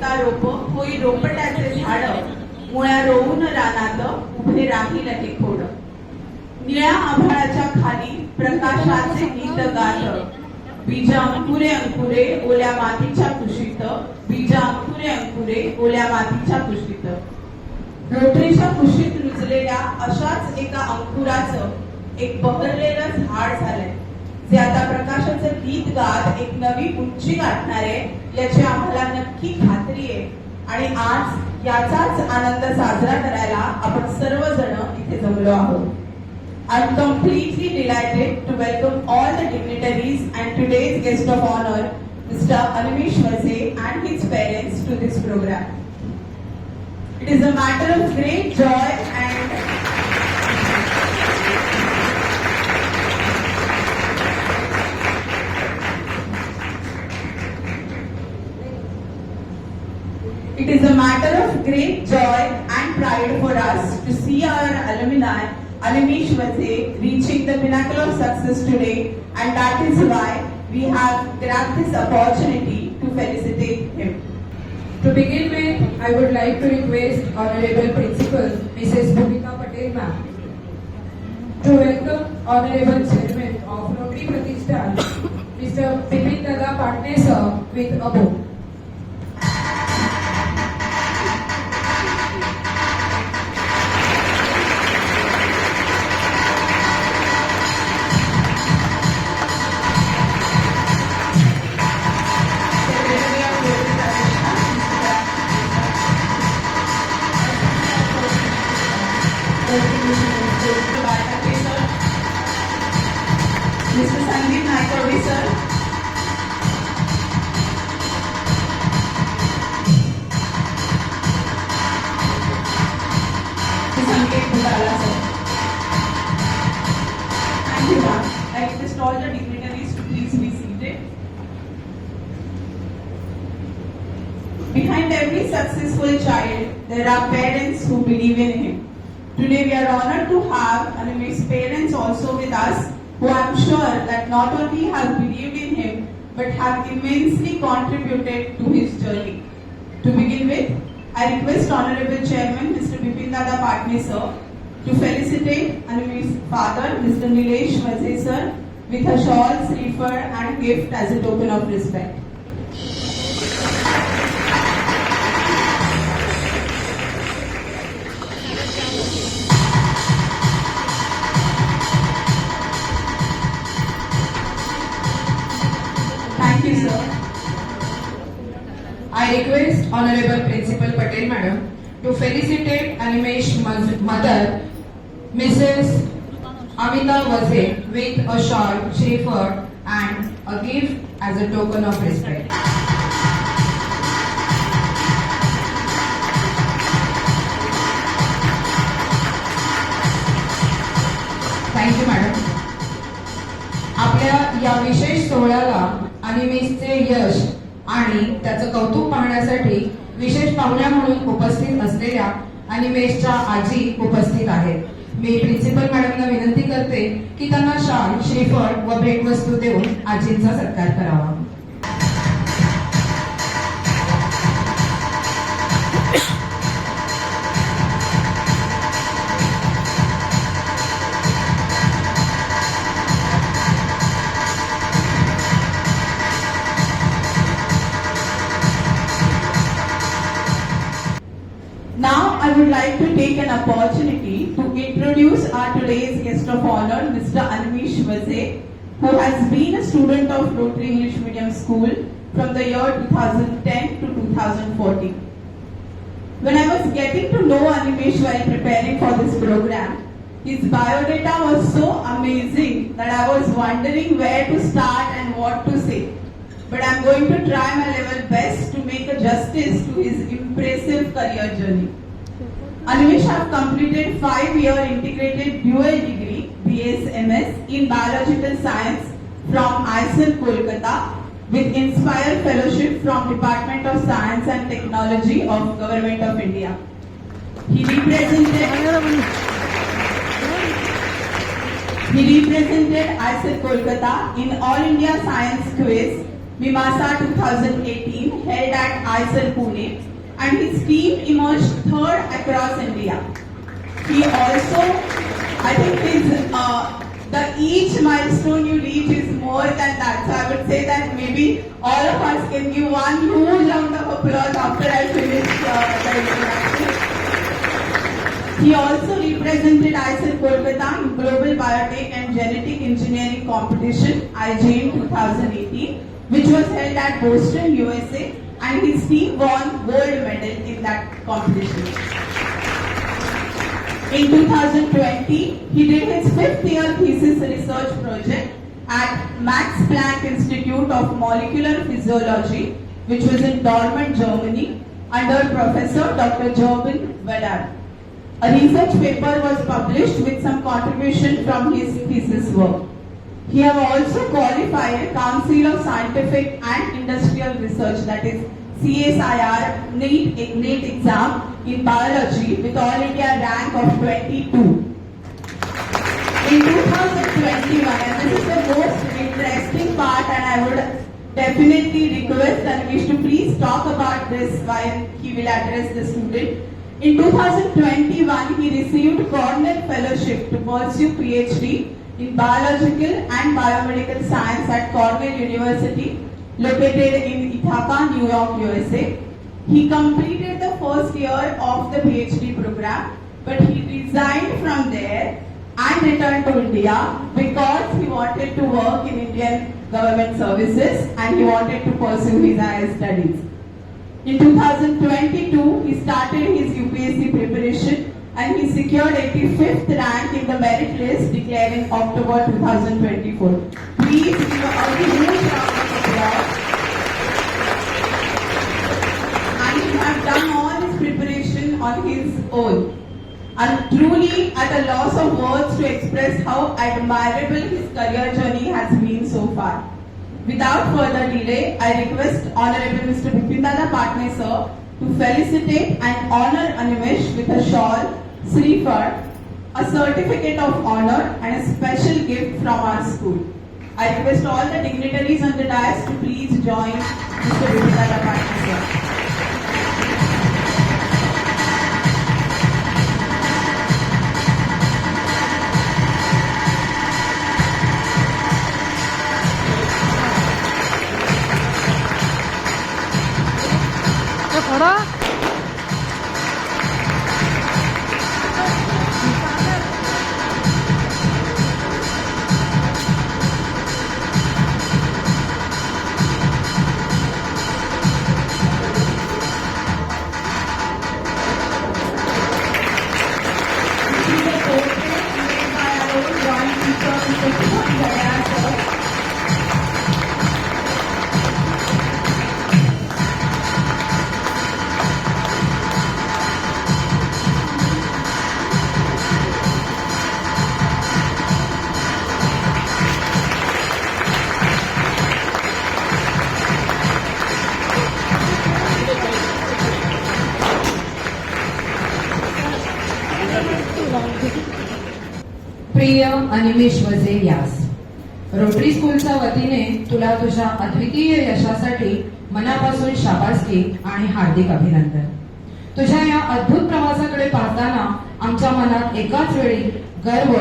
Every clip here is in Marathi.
रोपता रोप होई रोपट्याचे झाड मुळ्या रोवून रानात उभे राहील हे खोड निळ्या आभाळाच्या खाली प्रकाशाचे गीत गात बीज अंकुरे अंकुरे ओल्या मातीच्या कुशीत बीज अंकुरे अंकुरे ओल्या मातीच्या कुशीत रोटरीच्या कुशीत रुजलेल्या अशाच एका अंकुराचं एक बहरलेलं झाड झालंय जे आता प्रकाशाचं गीत गात एक नवी उंची गाठणार आहे याची आम्हाला नक्की खात्री आहे आणि आज याचाच आनंद साजरा करायला आपण सर्वजण इथे जमलो आहोत. I'm completely delighted to welcome all the dignitaries and today's guest of honor, Mr. Animesh Vaze and his parents to this program. It is a matter of great joy and it is a matter of great joy and pride for us to see our alumni Animesh Vaze reaching the pinnacle of success today, and that is why we have grabbed this opportunity to felicitate him. To begin with, I would like to request Honorable Principal Mrs. Bhumika Patel ma'am to welcome Honorable Chairman of Rotary Pratishthan Mr. Bipin Dada Patne sir with a book. Mr. Sandeep Naikode sir, Mr. Sanket Bhutala sir. Thank you ma'am. I request all the dignitaries to please be seated. Behind every successful child, there are parents who believe in him. Today we are honored to have Animesh's parents also with us, who I am sure that not only have believed in him, but have immensely contributed to his journey. To begin with, I request Honorable Chairman Mr. Bipin Dada Patne sir to felicitate Animesh's father Mr. Nilesh Vaze sir with a shawl, sleeper and gift as a token of respect. Thank you, sir. I request Honorable Principal Patel Madam to felicitate Animesh's mother, Mrs. Amita Vaze, with a shawl, shepherd, and a gift as a token of respect. Thank you, Madam. आपल्या या विशेष सोहळ्याला अनिमेशचे यश आणि त्याचं कौतुक पाहण्यासाठी विशेष पाहुण्या म्हणून उपस्थित असलेल्या अनिमेशच्या आजी उपस्थित आहेत. मी प्रिन्सिपल मॅडमना विनंती करते की त्यांना शाल, श्रीफळ व भेटवस्तू देऊन आजींचा सत्कार करावा. Now I would like to take an opportunity to introduce our today's guest of honor, Mr. Animesh Vaze, who has been a student of Rotary English Medium School from the year 2010 to 2014. When I was getting to know Animesh while preparing for this program, his biodata was so amazing that I was wondering where to start and what to say. But I'm going to try my level best to make a justice to his impressive career journey. Animesh have completed 5-year integrated dual degree BSMS in Biological Science from ISL Kolkata with Inspire Fellowship from Department of Science and Technology of Government of India. He represented ISL Kolkata in All India Science Quiz Mimasa 2018 held at ISEL Pune, and his team emerged third across India. He also, I think the each milestone you reach is more than that. So I would say that maybe all of us can give one huge round of applause after I finish the introduction. He also represented ISEL Kolkata in Global Biotech and Genetic Engineering Competition IGN 2018, which was held at Boston, USA, and his team won gold medal in that competition. In 2020, he did his 5th year thesis research project at Max Planck Institute of Molecular Physiology, which was in Dortmund, Germany, under Professor Dr. Gerben Vedder. A research paper was published with some contribution from his thesis work. He have also qualified Council of Scientific and Industrial Research, that is CSIR NEET exam in biology with All India rank of 22. In 2021, and this is the most interesting part, and I would definitely request Anish to please talk about this while he will address the student. In 2021, he received Cornell Fellowship to pursue PhD in Biological and Biomedical Science at Cornell University, located in Ithaca, New York, USA. He completed the first year of the PhD program, but he resigned from there and returned to India because he wanted to work in Indian government services and he wanted to pursue his higher studies. In 2022, he started his UPSC preparation and he secured 85th rank in the merit list declared in October 2024. Please give a huge round of applause. And he has done all his preparation on his own. I'm truly at a loss of words to express how admirable his career journey has been so far. Without further delay, I request Honorable Mr. Bipindada Patne sir to felicitate and honor Animesh with a shawl, Srifar, a certificate of honor and a special gift from our school. I request all the dignitaries on the dais to please join Mr. Bipindada Patne sir. खड़ा प्रिय अनिमेश वजे व्यास, रोटरी स्कूलच्या वतीने तुला तुझ्या अद्वितीय यशासाठी मनापासून शाबासकी आणि हार्दिक अभिनंदन. तुझ्या या अद्भुत प्रवासाकडे पाहताना आमच्या मनात एकाच वेळी गर्व,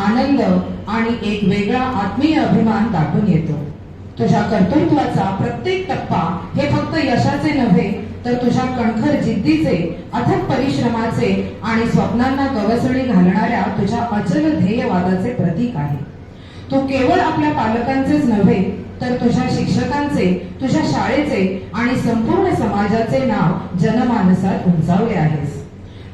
आनंद आणि एक वेगळा आत्मीय अभिमान दाटून येतो. तुझ्या कर्तृत्वाचा प्रत्येक टप्पा हे फक्त यशाचे नव्हे तर तुझ्या कणखर जिद्दीचे, अथक परिश्रमाचे आणि स्वप्नांना गवसणी घालणाऱ्या तुझ्या अचल ध्येयवादाचे प्रतीक आहे. तू केवळ आपल्या पालकांचेच नव्हे तर तुझ्या शिक्षकांचे, तुझ्या शाळेचे आणि संपूर्ण समाजाचे नाव जनमानसात उंचावले आहेस.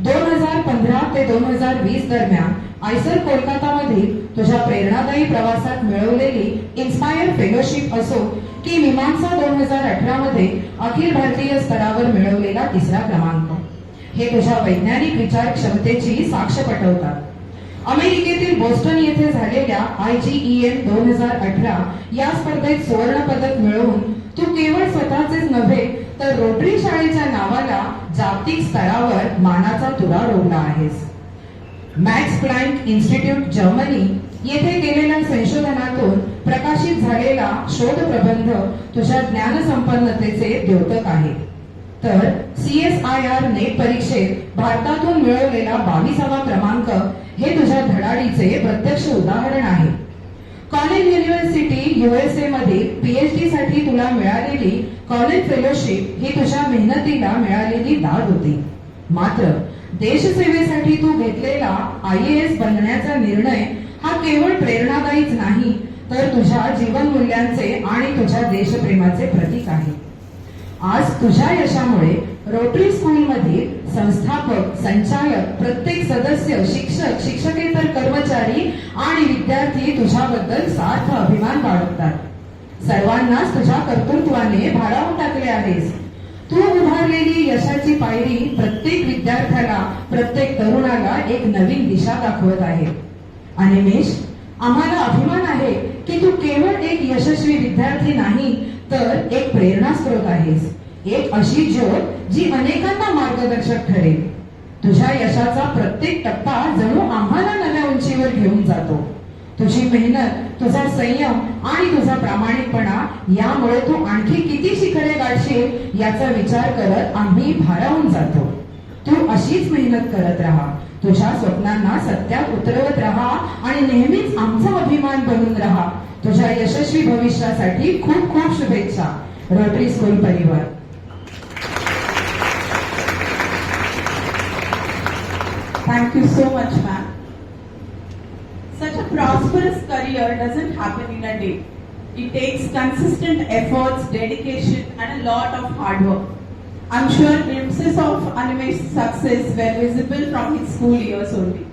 2015 ते 2020 दरम्यान आयसर कोलकातामधील तुझ्या प्रेरणादायी प्रवासात मिळवलेली इन्स्पायर फेलोशिप असो की मीमांसा 2018 मध्ये अखिल भारतीय स्तरावर मिळवलेला 3रा क्रमांक, हे तुझ्या वैज्ञानिक विचार क्षमतेची साक्ष पटवतात. अमेरिकेतील बोस्टन येथे झालेल्या IGEM 2018 या स्पर्धेत सुवर्ण पदक मिळवून तू केवळ स्वतःचेच नव्हे तर रोटरी शाळेच्या नावाला जागतिक स्तरावर मानाचा तुरा रोवला आहेस. मॅक्स प्लँक इन्स्टिट्यूट जर्मनी येथे केलेल्या संशोधनातून प्रकाशित झालेला शोध प्रबंध तुझ्या ज्ञानसंपन्नतेचे द्योतक आहे. तर CSIR नेट परीक्षेत भारतातून मिळवलेला 22वा क्रमांक हे तुझ्या धडाडीचे प्रत्यक्ष उदाहरण आहे. कॉर्नेल युनिव्हर्सिटी USA मधील PhD साठी तुला मिळालेली कॉर्नेल फेलोशिप ही तुझ्या मेहनतीला मिळालेली दाद होती. मात्र देशसेवेसाठी तू घेतलेला IAS बनण्याचा निर्णय हा केवळ प्रेरणादायीच नाही, तर तुझ्या जीवन मूल्यांचे आणि तुझ्या देशप्रेमाचे प्रतीक आहे. आज तुझ्या यशामुळे रोटरी स्कूल मधील संस्थापक, संचालक, प्रत्येक सदस्य, शिक्षक, शिक्षकेतर कर्मचारी आणि विद्यार्थी तुझ्याबद्दल सार्थ अभिमान बाळगतात. सर्वांनाच तुझ्या कर्तृत्वाने भारावून टाकले आहेस. तू उभारलेली यशाची पायरी प्रत्येक विद्यार्थ्याला, प्रत्येक तरुणाला एक नवीन दिशा दाखवत आहे. अनिमेश, आम्हाला अभिमान आहे की तू केवळ एक यशस्वी विद्यार्थी नाही, तर एक प्रेरणा स्रोत आहेस. एक अशी ज्योत जी अनेकांना मार्गदर्शक ठरेल. तुझ्या यशाचा प्रत्येक टप्पा जणू आम्हाला नव्या उंचीवर घेऊन जातो. तुझी मेहनत, तुझा संयम आणि तुझा प्रामाणिकपणा यामुळे तू आणखी किती शिखरे गाठशील याचा विचार करत आम्ही भारावून जातो. तू अशीच मेहनत करत राहा, तुझ्या स्वप्नांना सत्यात उतरवत राहा आणि नेहमीच आमचा अभिमान बनून राहा. तुझ्या यशस्वी भविष्यासाठी खूप खूप शुभेच्छा. रोटरी स्कूल परिवार. Thank you so much, ma'am. Such a prosperous career doesn't happen in a day. It takes consistent efforts, dedication, and a lot of hard work. I'm sure glimpses of Animesh's success were visible from his school years only.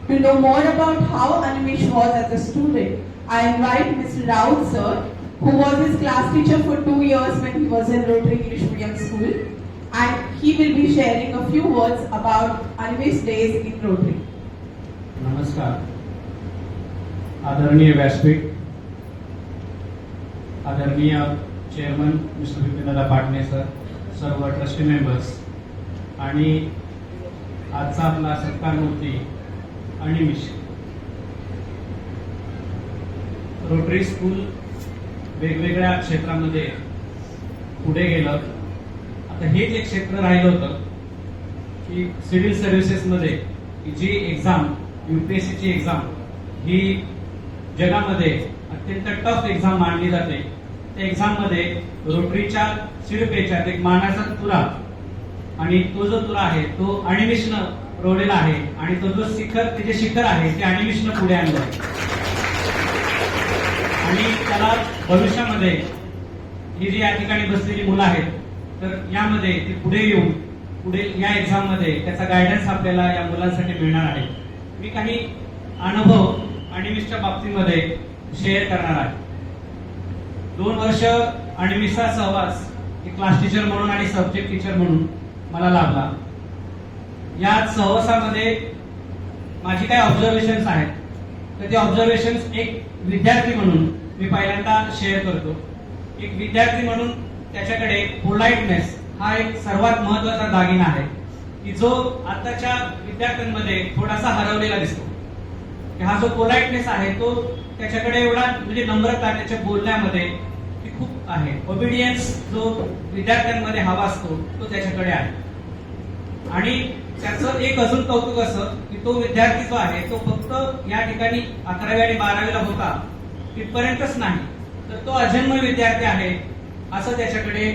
To know more about how Animesh was as a student, I invite Mr. Raut sir, who was his class teacher for 2 years when he was in Rotary English Medium School, and he will be sharing a few words about Animesh's days in Rotary. नमस्कार. आदरणीय व्यासपीठ, आदरणीय चेअरमन मिस्टर विपिनदादा पाटणे सर, सर्व ट्रस्टी मेंबर्स आणि आजचा आपला सत्कार मूर्ती अनिमेश. रोटरी स्कूल वेगवेगळ्या क्षेत्रामध्ये पुढे गेलं. आता हेच एक क्षेत्र राहिलं होतं की सिव्हिल सर्व्हिसेसमध्ये जी एक्झाम, UPSCची एक्झाम ही जगामध्ये अत्यंत टफ एक्झाम मानली जाते. त्या एक्झाममध्ये रोटरीच्या शिरपेच्यात एक मानाचा तुरा, आणि तो जो तुरा आहे तो अनिमेशनं रोवलेला आहे, आणि तो जो ते जे शिखर आहे ते अनिमेशनं पुढे आणलं आहे. आणि त्याला भविष्यामध्ये ही जी या ठिकाणी बसलेली मुलं आहेत, तर यामध्ये ती पुढे येऊन पुढे या एक्झाम मध्ये त्याचा गायडन्स आपल्याला या मुलांसाठी मिळणार आहे. मी काही अनुभव अनिमेशच्या बाबतीमध्ये शेअर करणार आहे. 2 वर्ष अनिमेशचा सहवास एक क्लास टीचर म्हणून आणि सब्जेक्ट टीचर म्हणून मला लाभला. या सहवासामध्ये माझी काही ऑब्झर्वेशन्स आहेत, तर ते ऑब्झर्वेशन्स एक विद्यार्थी म्हणून मी पहिल्यांदा शेअर करतो. एक विद्यार्थी म्हणून त्याच्याकडे पोलाइटनेस हा एक सर्वात महत्वाचा दागिना आहे की जो आताच्या विद्यार्थ्यांमध्ये थोडासा हरवलेला दिसतो. हा जो पोलाइटनेस आहे तो त्याच्याकडे एवढा म्हणजे नम्रता त्याच्या बोलण्यामध्ये ती खूप आहे. ओबिडियन्स जो विद्यार्थ्यांमध्ये हवा असतो तो त्याच्याकडे आहे. आणि त्याचं एक अजून कौतुक असं की तो विद्यार्थी जो आहे तो फक्त या ठिकाणी 11वी आणि 12वीला होता तिथपर्यंतच नाही, तर तो अजन्म विद्यार्थी आहे असं त्याच्याकडे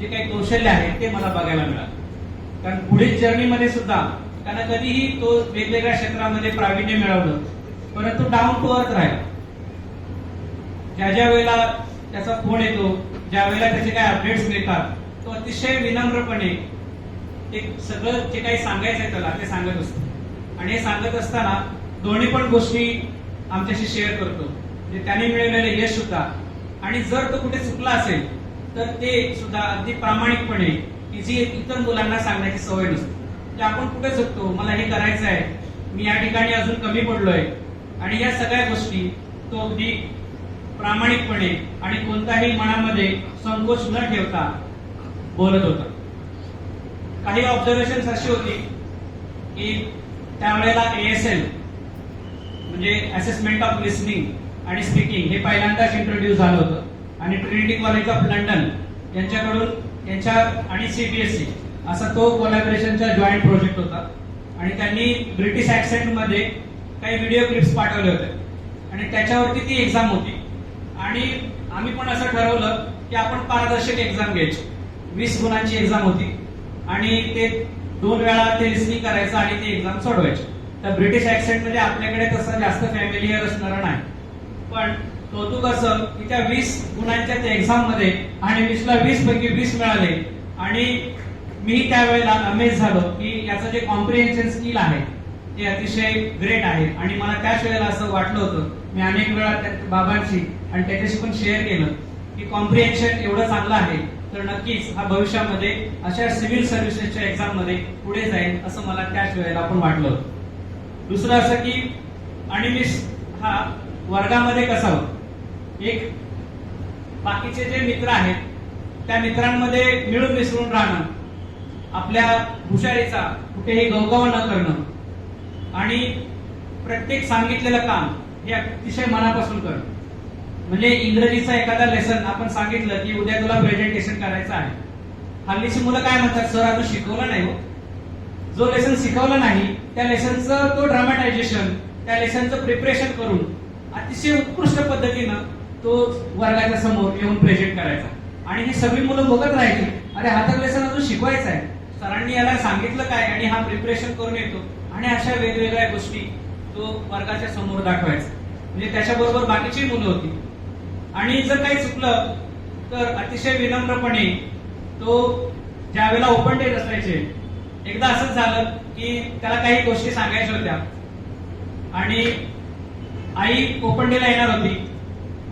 जे काही कौशल्य आहे ते मला बघायला मिळालं. कारण पुढील जर्नीमध्ये सुद्धा त्यानं कधीही तो वेगवेगळ्या क्षेत्रामध्ये प्रावीण्य मिळवलं, परंतु डाऊन टू अर्थ राहिला. ज्या वेळेला त्याचा फोन येतो, ज्या वेळेला त्याचे काही अपडेट्स मिळतात, तो अतिशय विनम्रपणे एक सगळं जे काही सांगायचंय त्याला ते सांगत असतो. आणि हे सांगत असताना दोन्ही पण गोष्टी आमच्याशी शेअर करतो, म्हणजे त्याने मिळवलेले यश सुद्धा, आणि जर तो कुठे चुकला असेल तर ते सुद्धा अगदी प्रामाणिकपणे की जी इतर मुलांना सांगण्याची सवय नसते, की आपण कुठे चुकतो, मला हे करायचं आहे, मी या ठिकाणी अजून कमी पडलोय, आणि या सगळ्या गोष्टी तो अगदी प्रामाणिकपणे आणि कोणताही मनामध्ये संकोच न ठेवता बोलत होता. काही ऑब्झर्वेशन अशी होती की त्यावेळेला ASL म्हणजे असेसमेंट ऑफ लिसनिंग आणि स्पीकिंग हे पहिल्यांदाच इंट्रोड्यूस झालं होतं आणि ट्रिनिटी कॉलेज ऑफ लंडन यांच्याकडून यांच्या आणि सीबीएसई असा तो कोलॅबोरेशनचा जॉईंट प्रोजेक्ट होता आणि त्यांनी ब्रिटिश ऍक्सेंट मध्ये काही व्हिडिओ क्लिप्स पाठवले होते आणि त्याच्यावरती ती एक्झाम होती आणि आम्ही पण असं ठरवलं की आपण पारदर्शक एक्झाम घ्यायची 20 गुणांची एक्झाम होती आणि ते 2 वेळा ते लिसनिंग करायचं आणि ती एक्झाम सोडवायची. तर ब्रिटिश ऍक्सेंट मध्ये आपल्याकडे तसं जास्त फॅमिलियर असणार नाही, पण कौतुक असं की त्या 20 गुणांच्या त्या एक्झाम मध्ये आणि 20ला 20 पैकी 20 मिळाले आणि मी त्यावेळेला अमेज झालो की याचं जे कॉम्प्रिहेन्शन स्किल आहे ते अतिशय ग्रेट आहे आणि मला त्याच वेळेला असं वाटलं होतं. मी अनेक वेळा त्या बाबांशी आणि त्याच्याशी पण शेअर केलं की कॉम्प्रिहेन्शन एवढं चांगलं आहे तर नक्कीच हा भविष्यामध्ये अशा सिव्हिल सर्व्हिसेसच्या एक्झाम मध्ये पुढे जाईल असं मला त्याच वेळेला पण वाटलं होतं. दुसरं असं की अनिमिष हा वर्गामध्ये कसा होता, एक बाकीचे जे मित्र आहेत त्या मित्रांमध्ये मिळून मिसळून राहणं, आपल्या हुशारीचा कुठेही गवगव न करणं आणि प्रत्येक सांगितलेलं काम हे अतिशय मनापासून करणं. म्हणजे इंग्रजीचा एखादा लेसन आपण सांगितलं की उद्या तुला प्रेझेंटेशन करायचं आहे, हल्लीची मुलं काय म्हणतात, सर अजून शिकवलं नाही हो. जो लेसन शिकवलं नाही त्या लेसनचं तो ड्रामॅटायझेशन, त्या लेसनचं प्रिपरेशन करून अतिशय उत्कृष्ट पद्धतीनं तो वर्गाच्या समोर येऊन प्रेझेंट करायचा आणि ही सगळी मुलं बघत राहायची, अरे हा तर लेसन अजून शिकवायचं आहे, सरांनी याला सांगितलं काय आणि हा प्रिपरेशन करून येतो आणि अशा वेगवेगळ्या गोष्टी तो वर्गाच्या समोर दाखवायचा. म्हणजे त्याच्याबरोबर बाकीची मुलं होती आणि जर काही चुकलं तर अतिशय विनम्रपणे तो ज्यावेळेला ओपन डेट असायचे, एकदा असंच झालं की त्याला काही गोष्टी सांगायच्या होत्या आणि आई ओपन डेला येणार होती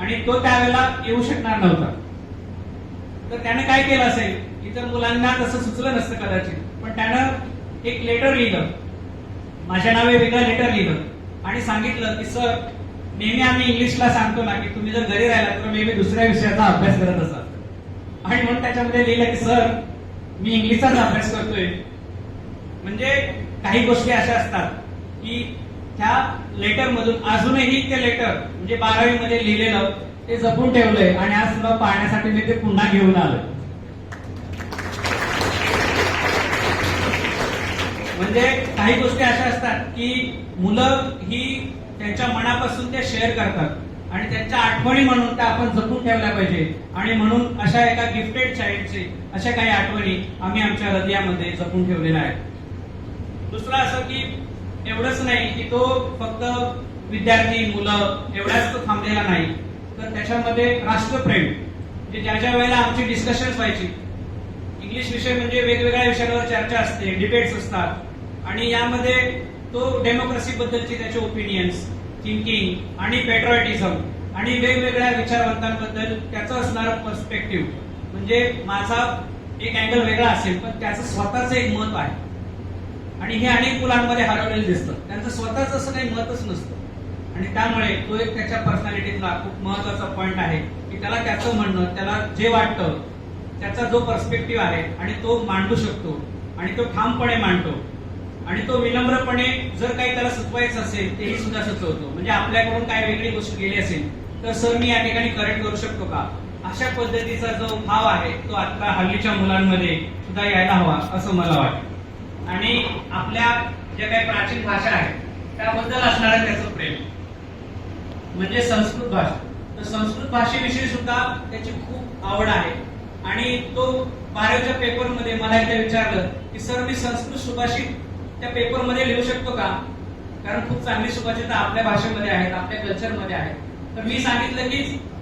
आणि तो त्यावेळेला येऊ शकणार नव्हता. तर त्याने काय केलं असेल, इतर मुलांना तसं सुचलं नसतं कदाचित, पण त्यानं एक लेटर लिहिलं, माझ्या नावे वेगळं लेटर लिहिलं आणि सांगितलं की सर नेहमी आम्ही इंग्लिशला सांगतो ना की तुम्ही जर घरी राहिला तर मे बी दुसऱ्या विषयाचा अभ्यास करत असाल आणि म्हणून त्याच्यामध्ये लिहिलं की सर मी इंग्लिशचाच अभ्यास करतोय. म्हणजे काही गोष्टी अशा असतात की त्या लेटर मधून अजूनही ते लेटर म्हणजे 12वी मध्ये लिहिलेलं ते जपून ठेवलंय आणि आज तुला पाहण्यासाठी मी ते पुन्हा घेऊन आलोय. म्हणजे काही गोष्टी अशा असतात की मुलं ही त्यांच्या मनापासून ते शेअर करतात आणि त्यांच्या आठवणी म्हणून त्या आपण जपून ठेवल्या पाहिजे आणि म्हणून अशा एका गिफ्टेड चाइल्डचे अशा काही आठवणी आम्ही आमच्या हृदयामध्ये जपून ठेवलेल्या आहेत. दुसरं असं की एवढंच नाही की तो फक्त विद्यार्थी मुलं एवढ्याच तो थांबलेला नाही, तर त्याच्यामध्ये राष्ट्रप्रेम, म्हणजे ज्या वेळेला आमची डिस्कशन्स व्हायची, इंग्लिश विषय म्हणजे वेगवेगळ्या विषयांवर चर्चा असते, डिबेट्स असतात आणि यामध्ये तो डेमोक्रेसी बद्दलची त्याचे ओपिनियन्स, थिंकिंग आणि पेट्रोटिझम आणि वेगवेगळ्या विचारवंतांबद्दल त्याचं असणारं पर्स्पेक्टिव्ह, म्हणजे माझा एक अँगल वेगळा असेल पण त्याचं स्वतःचं एक मत आहे आणि हे अनेक मुलांमध्ये हरवलेलं दिसतं. त्यांचं स्वतःच असं काही मतच नसतं आणि त्यामुळे तो एक त्याच्या पर्सनॅलिटीतला खूप महत्वाचा पॉइंट आहे की त्याला त्याचं म्हणणं, त्याला जे वाटतं त्याचा जो पर्स्पेक्टिव्ह आहे आणि तो मांडू शकतो आणि तो ठामपणे मांडतो आणि तो विनम्रपणे जर काही त्याला सुचवायचं असेल तेही सुद्धा सुचवतो. म्हणजे आपल्याकडून काय वेगळी गोष्ट गेली असेल तर सर मी या ठिकाणी करेक्ट करू शकतो का, अशा पद्धतीचा जो भाव आहे तो आता हल्लीच्या मुलांमध्ये सुद्धा यायला हवा असं मला वाटतं. आणि आपल्या ज्या काही प्राचीन भाषा आहेत त्याबद्दल असणारं त्याचं प्रेम म्हणजे संस्कृत भाषा. तर संस्कृत भाषेविषयी सुद्धा त्याची खूप आवड आहे आणि तो 12वीच्या पेपरमध्ये मला एकदा विचारलं की सर मी संस्कृत सुभाषित त्या पेपरमध्ये लिहू शकतो का, कारण खूप चांगली सुभाषित आपल्या भाषेमध्ये आहेत, आपल्या कल्चरमध्ये आहेत. तर मी सांगितलं की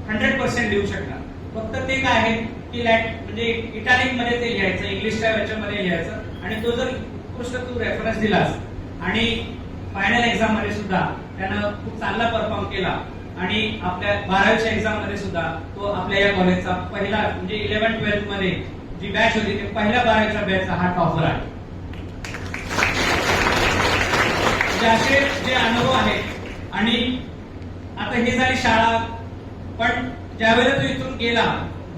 100% लिहू शकणार, फक्त ते काय आहे की म्हणजे इटालिक मध्ये ते लिहायचं, इंग्लिशच्या याच्यामध्ये लिहायचं आणि तो जर उत्कृष्ट तू रेफरन्स दिलास आणि फायनल एक्झाम मध्ये सुद्धा त्यानं खूप चांगला परफॉर्म केला आणि आपल्या 12वीच्या एक्झाम मध्ये सुद्धा तो आपल्या या कॉलेजचा पहिला म्हणजे 11-12 मध्ये जी बॅच होती ते पहिल्या 12वीच्या बॅचचा हा टॉपर आहे. असे जे अनुभव आहेत आणि आता हे झाली शाळा, पण ज्यावेळेला तो इथून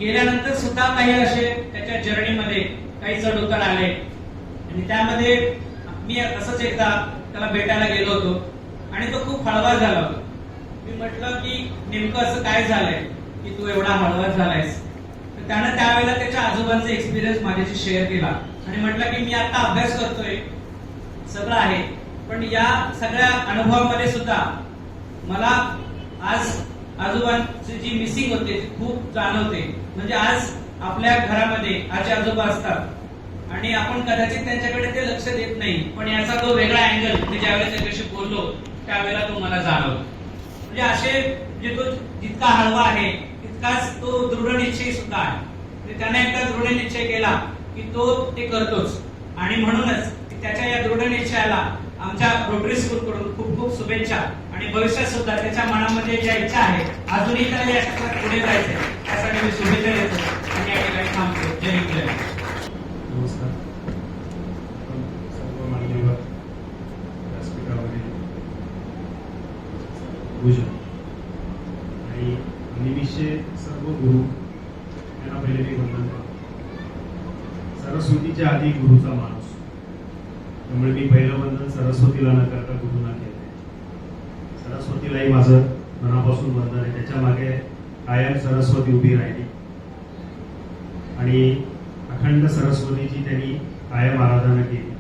गेल्यानंतर सुद्धा काही असे त्याच्या जर्नीमध्ये काही चढ उतार आले आणि त्यामध्ये मी असंच एकदा त्याला भेटायला गेलो होतो आणि तो खूप हळवा झाला होता मी म्हटलं की नेमकं असं काय झालंय की तू एवढा हळवा झालायस. तर त्यानं त्यावेळेला त्याच्या आजोबांचा एक्सपिरियन्स माझ्याशी शेअर केला आणि म्हटलं की मी आता अभ्यास करतोय, सगळं आहे, पण या सगळ्या अनुभवामध्ये सुद्धा मला आज आजोबांची जी मिसिंग होते ती खूप जाणवते. म्हणजे आज आपल्या घरामध्ये आजी आजोबा असतात आणि आपण कदाचित त्यांच्याकडे ते लक्ष देत नाही, पण याचा तो वेगळा अँगल मी ज्यावेळेला त्याच्याशी बोललो त्यावेळेला तो मला जाणवला. म्हणजे असे म्हणजे तो जितका हळवा आहे तितकाच तो दृढनिश्चयी सुद्धा आहे. म्हणजे त्याने एकदा दृढनिश्चय केला की तो ते करतोच आणि म्हणूनच त्याच्या या दृढनिश्चयाला आमच्या रोटरी स्कूल कडून खूप खूप शुभेच्छा आणि भविष्यात सुद्धा त्याच्या मनामध्ये ज्या इच्छा आहे अजूनही त्याला या क्षेत्रात पुढे जायचंय त्यासाठी मी शुभेच्छा देतो आणि या ठिकाणी थांबतो. जय हिंद जय महाराष्ट्र. नमस्कार. आपण सर्व मान्यवर व्यासपीठावरील भूषण आणि निमिषे सर्व गुरु यांना पहिले मी वंदन करतो. सरस्वतीच्या आधी गुरुचा माणूस, त्यामुळे मी पहिलं वंदन सरस्वतीला न करता गुरुंना केलं. सरस्वतीलाही माझं मनापासून वंदन आहे. त्याच्या मागे कायम सरस्वती उभी राहिली आणि अखंड सरस्वतीची त्यांनी कायम आराधना केली.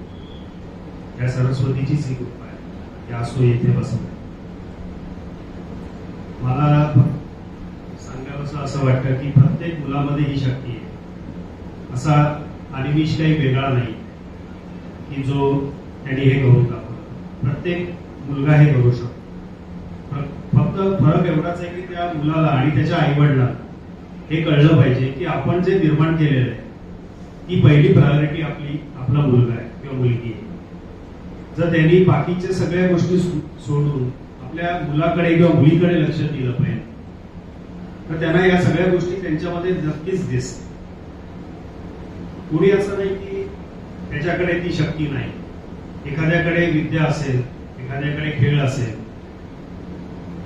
त्या सरस्वतीचीच ही कृपा आहे की असो येथे बसवलं. मला सांगावंसं असं वाटतं की प्रत्येक मुलामध्ये ही शक्ती आहे. असा अनिमिष काही वेगळा नाही की जो त्यांनी हे करून दाखवलं. प्रत्येक मुलगा हे करू शकतो. फक्त फरक एवढाच आहे की त्या मुलाला आणि त्याच्या आईवडिलांना हे कळलं पाहिजे की आपण जे निर्माण केलेलं आहे ती पहिली प्रायोरिटी आपला मुलगा आहे किंवा मुलगी आहे. जर त्यांनी बाकीच्या सगळ्या गोष्टी सोडून आपल्या मुलाकडे किंवा मुलीकडे लक्ष दिलं पाहिजे तर त्यांना या सगळ्या गोष्टी त्यांच्यामध्ये नक्कीच दिसते. कोणी असं नाही की त्याच्याकडे ती शक्ती नाही. एखाद्याकडे विद्या असेल, एखाद्याकडे खेळ असेल,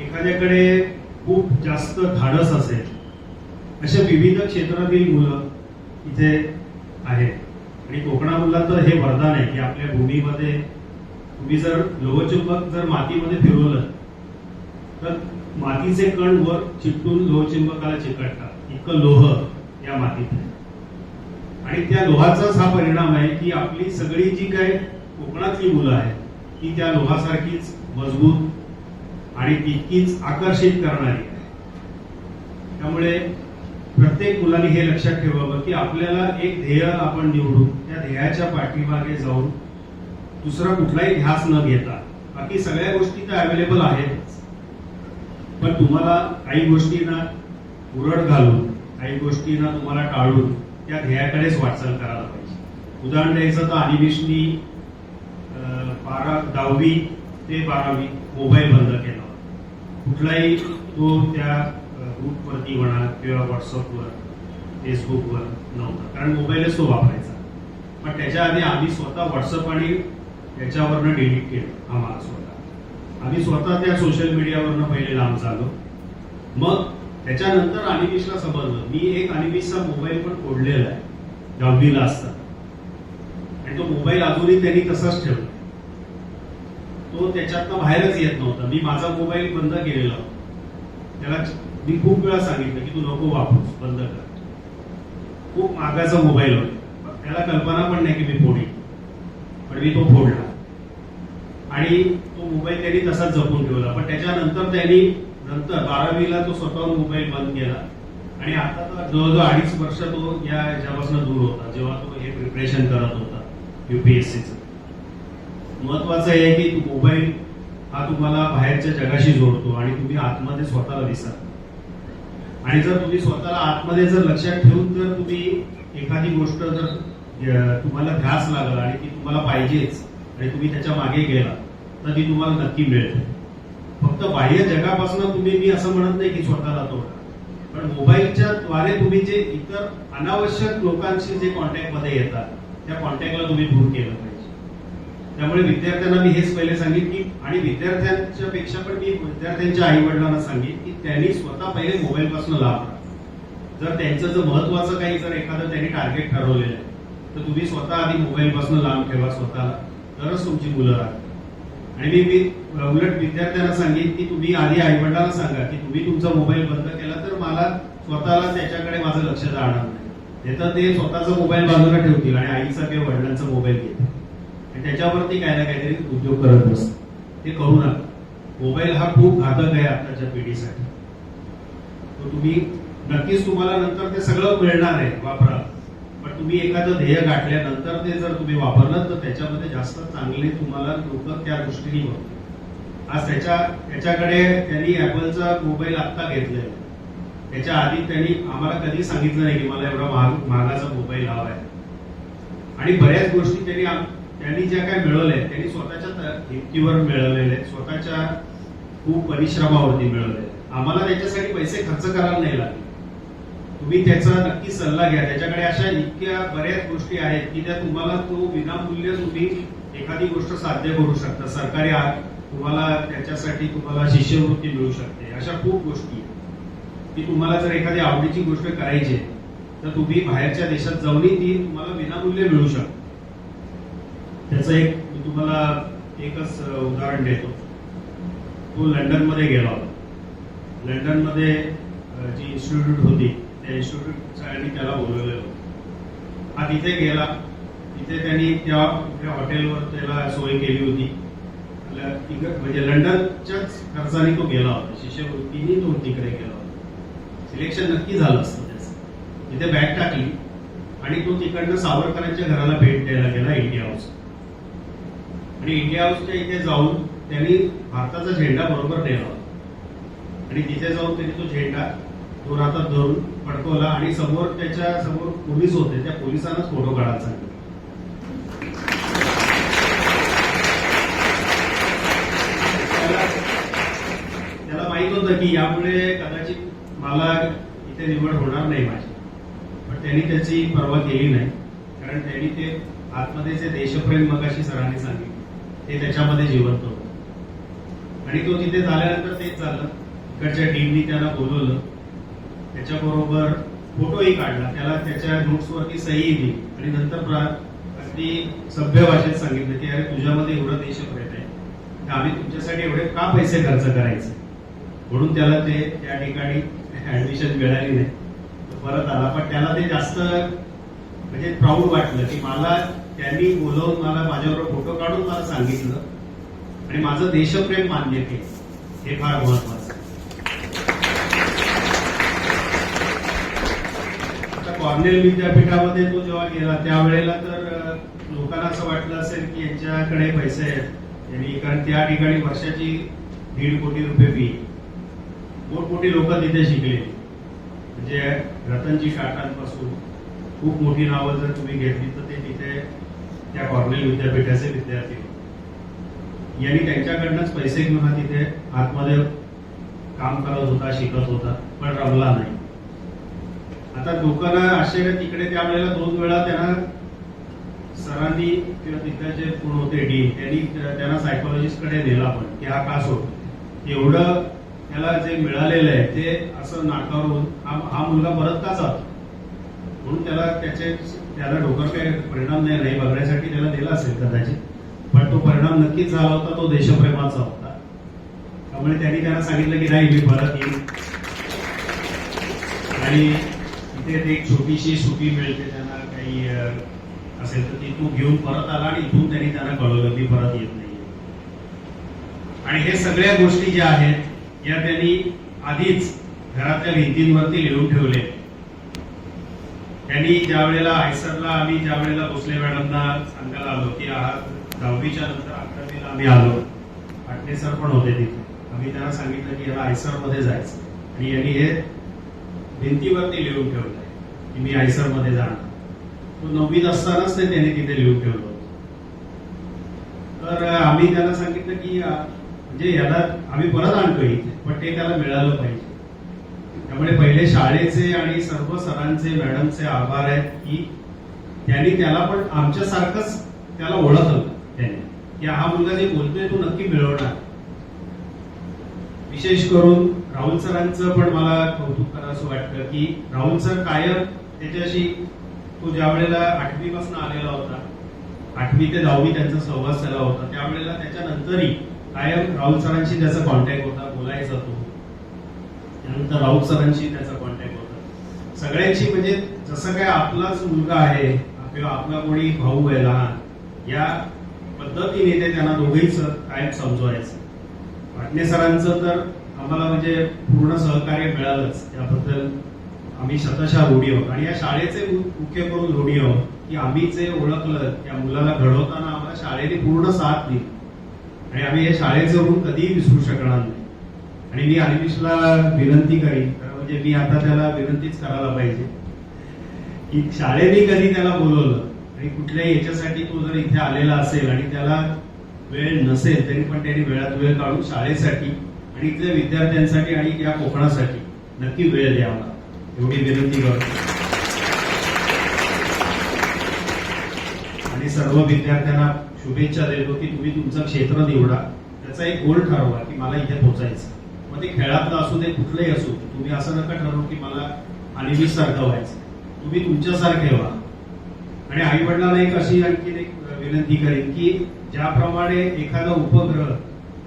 एखाद्याकडे खूप जास्त धाडस असेल, अशा विविध क्षेत्रातील मुलं इथे आहेत. आणि कोकणामधला तर हे वरदान आहे की आपल्या भूमीमध्ये तुम्ही जर लोहचुंबक जर मातीमध्ये फिरवलं तर मातीचे कण वर चिकटून लोहचुंबकाला चिकटतात. इतकं लोह या मातीत आहे. आणि त्या लोहाचाच हा परिणाम आहे की आपली सगळी जी काय कोकणातली मुलं आहेत ती त्या लोहासारखीच मजबूत आणि तितकीच आकर्षित करणारी आहे. त्यामुळे प्रत्येक मुलाने हे लक्षात ठेवावं की आपल्याला एक ध्येय आपण निवडून त्या ध्येयाच्या पाठीमागे जाऊन दुसरा कुठलाही ध्यास न घेता बाकी सगळ्या गोष्टी तर अवेलेबल आहेतच, पण तुम्हाला काही गोष्टींना उरड घालून काही गोष्टींना तुम्हाला टाळून त्या ध्येयाकडेच वाटचाल करायला पाहिजे. उदाहरण द्यायचं तर अनिमिषनी 10वी ते 12वी मोबाईल बंद केला. कुठलाही तो त्या ग्रुपवरती म्हणा किंवा व्हॉट्सअपवर फेसबुकवर नव्हता, कारण मोबाईलच तो वापरायचा. पण त्याच्या आधी आम्ही स्वतः व्हॉट्सअप आणि याच्यावरनं डिलीट केलं. आम्हाला स्वतः आम्ही स्वतः त्या सोशल मीडियावरनं पहिले लांब झालो. मग त्याच्यानंतर अनिमिषला समजलं. मी एक अनिमिषचा मोबाईल पण फोडलेला आहे 10वीला असताना आणि तो मोबाईल अजूनही त्यांनी तसाच ठेवला. तो त्याच्यातनं बाहेरच येत नव्हता. मी माझा मोबाईल बंद केलेला. त्याला मी खूप वेळा सांगितलं की तू नको वापरूस, बंद कर. खूप महागाचा मोबाईल होता. त्याला कल्पना पण नाही की मी फोडीन, पण मी तो फोडला आणि तो मोबाईल त्यांनी तसाच जपून ठेवला. पण त्याच्यानंतर त्यांनी नंतर 12वीला तो स्वतःहून मोबाईल बंद केला आणि आता तर जवळजवळ 2.5 वर्ष तो या ह्याच्यापासून दूर होता जेव्हा तो हे प्रिपरेशन करत होता UPSCचं. महत्वाचं आहे की मोबाईल हा तुम्हाला बाहेरच्या जगाशी जोडतो आणि तुम्ही आतमध्ये स्वतःला विसरा. आणि जर तुम्ही स्वतःला आतमध्ये जर लक्षात ठेवून जर तुम्ही एखादी गोष्ट जर तुम्हाला ध्यास लागला आणि ती तुम्हाला पाहिजेच आणि तुम्ही त्याच्या मागे गेला तर ती तुम्हाला नक्की मिळेल. फक्त बाह्य जगापासून तुम्ही, मी असं म्हणत नाही की स्वतःला तोडा, पण मोबाईलच्या द्वारे तुम्ही जे इतर अनावश्यक लोकांशी जे कॉन्टॅक्टमध्ये येतात त्या कॉन्टॅक्टला तुम्ही दूर केलं पाहिजे. त्यामुळे विद्यार्थ्यांना मी हेच पहिले सांगितलं की, आणि विद्यार्थ्यांच्या पेक्षा पण मी विद्यार्थ्यांच्या आई वडिलांना सांगितलं की त्यांनी स्वतः पहिले मोबाईल पासून लांब राहा. जर त्यांचं जर महत्वाचं काही जर एखादं त्यांनी टार्गेट ठरवलेलं आहे तर तुम्ही स्वतः आधी मोबाईल पासून लांब ठेवा स्वतःला, तरच तुमची मुलं राहतात. आणि मी उलट विद्यार्थ्यांना सांगेन की तुम्ही आधी आईवडिलांना सांगा की तुम्ही तुमचा मोबाईल बंद केला तर मला स्वतःला त्याच्याकडे माझं लक्ष जाणार नाही, तर ते स्वतःचा मोबाईल बाजूला ठेवतील आणि आईचा किंवा वडिलांचा मोबाईल घेतील आणि त्याच्यावरती काय ना काहीतरी उद्योग करत बसतात. ते करू नका. मोबाईल हा खूप घातक आहे आताच्या पिढीसाठी. तो तुम्ही नक्कीच तुम्हाला नंतर ते सगळं मिळणार आहे, वापरा, पण तुम्ही एखादं ध्येय गाठल्यानंतर ते जर तुम्ही वापरलं तर त्याच्यामध्ये जास्त चांगले तुम्हाला लोक त्या दृष्टीने बघतात. आज त्याच्याकडे त्यांनी ऍपलचा मोबाईल आत्ता घेतलेला आहे. त्याच्या आधी त्यांनी आम्हाला कधी सांगितलं नाही की मला एवढा महागाचा मोबाईल हवा आहे. आणि बऱ्याच गोष्टी त्यांनी ज्या काय मिळवल्या त्यांनी स्वतःच्या हिमतीवर मिळवलेल्या, स्वतःच्या खूप परिश्रमावरती मिळवलेल्या. आम्हाला त्याच्यासाठी पैसे खर्च करायला नाही लागले. तुम्ही त्याचा नक्की सल्ला घ्या. त्याच्याकडे अशा इतक्या बऱ्याच गोष्टी आहेत की त्या तुम्हाला तो विनामूल्य तुम्ही एखादी गोष्ट साध्य करू शकता. सरकारी तुम्हाला त्याच्यासाठी तुम्हाला शिष्यवृत्ती मिळू शकते. अशा खूप गोष्टी की तुम्हाला जर एखादी आवडीची गोष्ट करायची तर तुम्ही बाहेरच्या देशात जाऊनही ती तुम्हाला विनामूल्य मिळू शकते. त्याचं एक मी तुम्हाला एकच उदाहरण देतो. तो लंडनमध्ये गेला होता. लंडनमध्ये जी इन्स्टिट्यूट होती त्या इन्स्टिट्यूटसाठी त्याला बोलवलेलं होतं. हा तिथे गेला. तिथे त्यांनी त्या हॉटेलवर त्याला सोय केली होती. म्हणजे लंडनच्याच खर्चाने तो गेला होता. शिष्यवृत्तीने तो तिकडे गेला होता. सिलेक्शन नक्की झालं असतं त्याचं. तिथे बॅग टाकली आणि तो तिकडनं सावरकरांच्या घराला भेट द्यायला गेला, इंडिया हाऊस. आणि इंडिया हाऊसच्या इथे जाऊन त्यांनी भारताचा झेंडा बरोबर नेला होता आणि तिथे जाऊन त्यांनी तो झेंडा जोरात धरून फडकवला आणि समोर त्याच्या समोर पोलीस होते. त्या पोलिसांनाच फोटो काढायला सांगितलं. त्याला माहित होतं की यामुळे कदाचित मला इथे निवड होणार नाही माझी, पण त्यांनी त्याची पर्वा केली नाही. कारण त्यांनी ते आतमध्ये जे देशप्रेम मगाशी सरांनी सांगितलं ते त्याच्यामध्ये जिवंत होतं. आणि तो तिथे झाल्यानंतर तेच झालं. इकडच्या टीमनी त्याला बोलवलं, त्याच्याबरोबर फोटोही काढला, त्याला त्याच्या नोट्सवरती सहीही दिली आणि नंतर अगदी सभ्य भाषेत सांगितलं की अरे तुझ्यामध्ये एवढं देशप्रेम आहे तर आम्ही तुमच्यासाठी एवढे का पैसे खर्च करायचे. म्हणून त्याला ते त्या ठिकाणी ऍडमिशन मिळाली नाही, परत आला. पण त्याला ते जास्त म्हणजे प्राऊड वाटलं की मला त्यांनी बोलवून मला माझ्याबरोबर फोटो काढून मला सांगितलं आणि माझं देशप्रेम मान्य केलं. हे फार महत्वाचं. आता कॉर्नेल विद्यापीठामध्ये तो जेव्हा गेला त्यावेळेला तर लोकांना असं वाटलं असेल की यांच्याकडे पैसे आहेत यांनी, कारण त्या ठिकाणी वर्षाची 1.5 कोटी रुपये फी. मोठमोठी लोक तिथे शिकले. म्हणजे रतनजी टाटांपासून खूप मोठी नावं जर तुम्ही घेतली तर ते तिथे त्या कॉर्नेल विद्यापीठाचे विद्यार्थी होते. यांनी त्यांच्याकडनंच पैसे घेऊन तिथे आतमध्ये काम करत होता, शिकत होता, पण रमला नाही. आता लोकांना आश्चर्य तिकडे त्यावेळेला 2 वेळा त्यांना सरांनी किंवा तिथे जे कोण होते डीन त्यांनी त्यांना सायकोलॉजिस्टकडे नेला पण की हा का सोडतो. एवढं त्याला जे मिळालेलं आहे ते असं नाकारून हा मुलगा परत का जातो म्हणून त्याला डोक्यावर काही परिणाम नाही बघण्यासाठी त्याला दिला असेल कदाचित, पण तो परिणाम नक्कीच झाला होता. तो देशप्रेमाचा होता. त्यामुळे त्यांनी त्यांना सांगितलं की नाही मी परत येईल आणि इथे एक छोटीशी सुटी मिळते त्यांना काही असेल तर ती तू घेऊन परत आला आणि इथून त्यांनी त्यांना कळवलं मी परत येत नाही. आणि हे सगळ्या गोष्टी ज्या आहेत या त्यांनी आधीच घरातल्या भिंतींवरती लिहून ठेवले. त्यांनी ज्या वेळेला आयसरला आम्ही ज्या वेळेला भोसले मॅडमना सांगायला आलो की 10वीच्या नंतर 11वीला आम्ही आलो, पाटणे सर पण होते तिथे, आम्ही त्यांना सांगितलं की याला आयसर मध्ये जायचं आणि यांनी हे भिंतीवरती लिहून ठेवलंय की मी आयसर मध्ये जाणार. तो 9वीत असतानाच ते त्यांनी तिथे लिहून ठेवलं होतं. तर आम्ही त्याला सांगितलं की म्हणजे याला आम्ही परत आणतोय इथे, पण ते त्याला मिळालं पाहिजे. त्यामुळे पहिले शाळेचे आणि सर्व सरांचे मॅडमचे आभार आहेत की त्यांनी त्याला पण आमच्यासारखंच त्याला ओळखलं त्यांनी की हा मुलगा जे बोलतोय तो नक्की मिळवणार. विशेष करून राहुल सरांचं पण मला कौतुक करावंसं वाटतं की राहुल सर कायम त्याच्याशी तो ज्या वेळेला 8वी पासून आलेला होता 8वी ते 10वी त्यांचा सहवास झाला होता. त्यावेळेला त्याच्यानंतरही कायम राहुल सरांशी त्याचा कॉन्टॅक्ट होता, बोलायचा तो. त्यानंतर राऊत सरांशी त्याचा कॉन्टॅक्ट होता. सगळ्यांशी म्हणजे जसं काय आपलाच मुलगा आहे किंवा आपला कोणी भाऊ आहे लहान, या पद्धतीने ते त्यांना दोघेच कायम समजवायचं. पाटणे सरांचं तर आम्हाला म्हणजे पूर्ण सहकार्य मिळालंच, त्याबद्दल आम्ही शतशः ऋणी आहोत. आणि या शाळेचे मुख्य करून ऋणी आहोत की आम्ही जे ओळखलं त्या मुलाला घडवताना आम्हाला शाळेने पूर्ण साथ दिली आणि आम्ही या शाळेचं ऋण कधीही विसरू शकणार नाही. आणि मी अनिमिषला विनंती करीन, म्हणजे मी आता त्याला विनंतीच करायला पाहिजे की शाळेने कधी त्याला बोलवलं आणि कुठल्याही याच्यासाठी तो जर इथे आलेला असेल आणि त्याला वेळ नसेल तरी पण त्यांनी वेळात वेळ काढून शाळेसाठी आणि इथल्या विद्यार्थ्यांसाठी आणि या कोकणासाठी नक्की वेळ द्यावा, एवढी विनंती करतो. आणि सर्व विद्यार्थ्यांना शुभेच्छा देतो की तुम्ही तुमचं क्षेत्र निवडा, त्याचा एक गोल ठरवा की मला इथे पोहोचायचं. मग ते खेळातलं असू दे, कुठलंही असू दे. तुम्ही असं नका ठरवू की मला अनिमिष सारखं व्हायचं, तुम्ही तुमच्यासारखे व्हा. आणि आई वडिलांना एक अशी आणखी एक विनंती करेन की ज्याप्रमाणे एखादा उपग्रह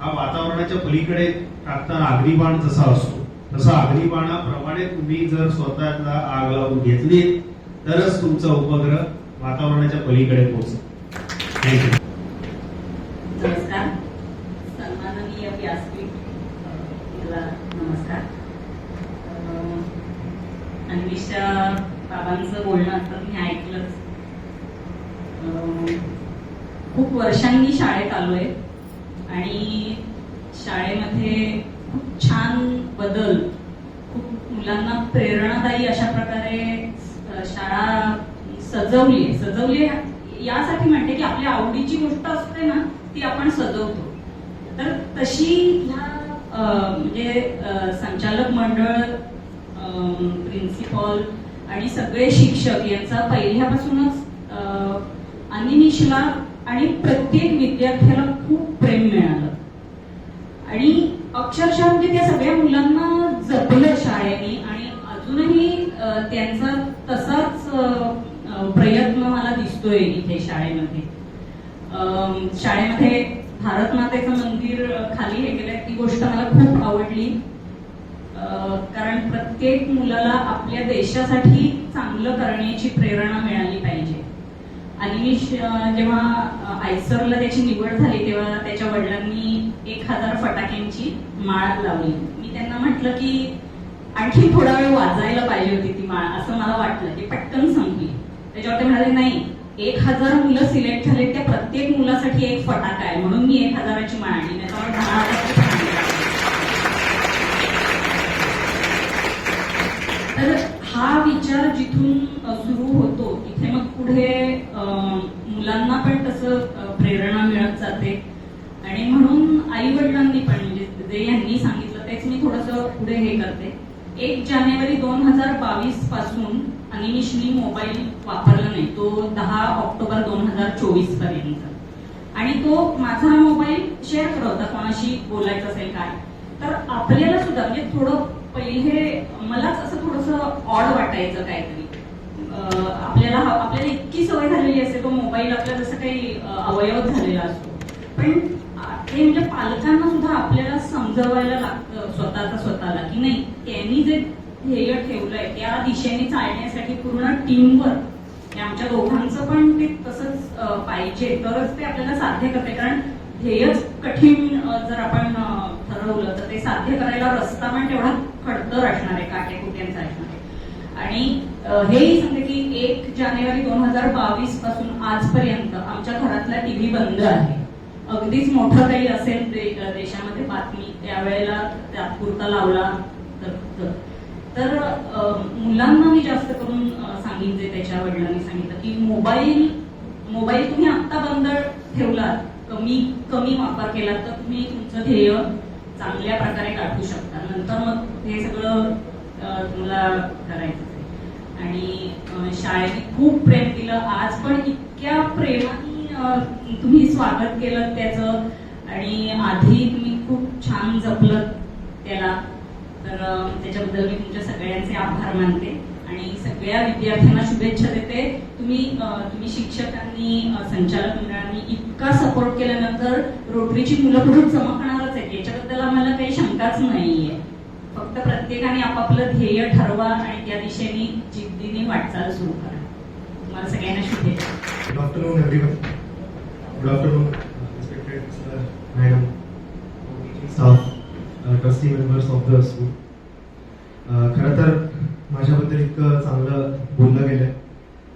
हा वातावरणाच्या पलीकडे टाकताना अग्निबाण जसा असतो, तसा अग्निबाणाप्रमाणे तुम्ही जर स्वतःला आग लावून घेतली तरच तुमचा उपग्रह वातावरणाच्या पलीकडे पोहोचेल. थँक्यू. नमस्कार. सन्माननीय व्यासपीठ याला नमस्कार. अनिमिषच्या बाबांचं बोलणं आता मी ऐकलंच. खूप वर्षांनी शाळेत आलोय आणि शाळेमध्ये खूप छान बदल, खूप मुलांना प्रेरणादायी अशा प्रकारे शाळा सजवली यासाठी म्हणते की आपल्या आवडीची गोष्ट असते ना ती आपण सजवतो. तर तशी ह्या म्हणजे संचालक मंडळ, प्रिन्सिपॉल आणि सगळे शिक्षक यांचा पहिल्यापासूनच अनिमिषला आणि प्रत्येक विद्यार्थ्याला खूप प्रेम मिळालं आणि अक्षरशः म्हणजे त्या सगळ्या मुलांना जपलं शाळेने आणि अजूनही त्यांचा तसाच प्रयत्न मला दिसतोय इथे शाळेमध्ये. शाळेमध्ये भारत मातेचं मंदिर खाली हे केलंय, ती गोष्ट मला खूप आवडली. कारण प्रत्येक मुलाला आपल्या देशासाठी चांगलं करण्याची प्रेरणा मिळाली पाहिजे. अनिमिष जेव्हा आयसरला त्याची निवड झाली तेव्हा त्याच्या वडिलांनी 1000 फटाक्यांची माळ लावली. मी त्यांना म्हटलं की आणखी थोडा वेळ वाजायला पाहिजे होती ती माळ, असं मला वाटलं की पटकन संपली. त्याच्यावर ते म्हणाले नाही, 1000 मुलं सिलेक्ट झाले, त्या प्रत्येक मुलासाठी एक फटाका आहे म्हणून मी 1000ची माळ आणली, त्याच्यावर 10,000ची. तर हा विचार जिथून सुरू होतो तिथे मग पुढे मुलांना पण तसं प्रेरणा मिळत जाते. आणि म्हणून आई वडिलांनी पण म्हणजे जे यांनी सांगितलं तेच मी थोडंसं पुढे हे करते. 1 जानेवारी 2022 पासून अनिमिषनी मोबाईल वापरला नाही, तो 10 ऑक्टोबर 2024 पर्यंत. आणि तो माझा मोबाईल शेअर करत होता कोणाशी बोलायचं असेल काय. तर आपल्याला सुद्धा म्हणजे थोडं पहिले मलाच असं थोडंसं ऑड वाटायचं काहीतरी. आपल्याला इतकी सवय झालेली असते, तो मोबाईल आपला जसं काही अवयव झालेला असतो. पण ते म्हणजे पालकांना सुद्धा आपल्याला समजवायला लागतं स्वतःला की नाही, त्यांनी जे ध्येय ठेवलंय त्या दिशेने चालण्यासाठी पूर्ण टीमवर्क, आमच्या दोघांचं पण ते तसंच पाहिजे तरच ते आपल्याला साध्य करते. कारण ध्येयच कठीण जर आपण ठरवलं तर ते साध्य करायला रस्ता पण तेवढा खडतर असणार आहे, काटेकुट्यांचा असणार आहे. आणि हेही सांगते की 1 जानेवारी 2022 पासून आजपर्यंत आमच्या घरातला टीव्ही बंद आहे. अगदीच मोठं काही असेल देशामध्ये बातमी त्यावेळेला तात्पुरता लावला तर मुलांना मी जास्त करून सांगितले, त्याच्या वडिलांनी सांगितलं की मोबाईल तुम्ही आता बंद ठेवलात, कमी वापर केला तर तुम्ही तुमचं ध्येय चांगल्या प्रकारे गाठू शकता. नंतर मग हे सगळं तुम्हाला करायचं आहे. आणि शाळेने खूप प्रेम दिलं. आज पण इतक्या प्रेमाने तुम्ही स्वागत केलं त्याचं आणि आधी तुम्ही खूप छान जपलं त्याला. तर त्याच्याबद्दल मी तुमच्या सगळ्यांचे आभार मानते. आणि सगळ्या विद्यार्थ्यांना शुभेच्छा देते. तुम्ही शिक्षकांनी, संचालक मंडळांनी इतका सपोर्ट केल्यानंतर रोटरीची मुलं पुढे चमकणारच आहेत, याच्याबद्दल आम्हाला काही शंकाच नाहीये. फक्त प्रत्येकाने आपापलं ध्येय ठरवा आणि त्या दिशेने जिद्दीने वाटचाल सुरू करा. तुम्हाला सगळ्यांना शुभेच्छा. Good afternoon, everyone. Good afternoon, respected sir, madam, teaching staff, trustee members of the school. खरं तर माझ्याबद्दल इतकं चांगलं बोललं गेलं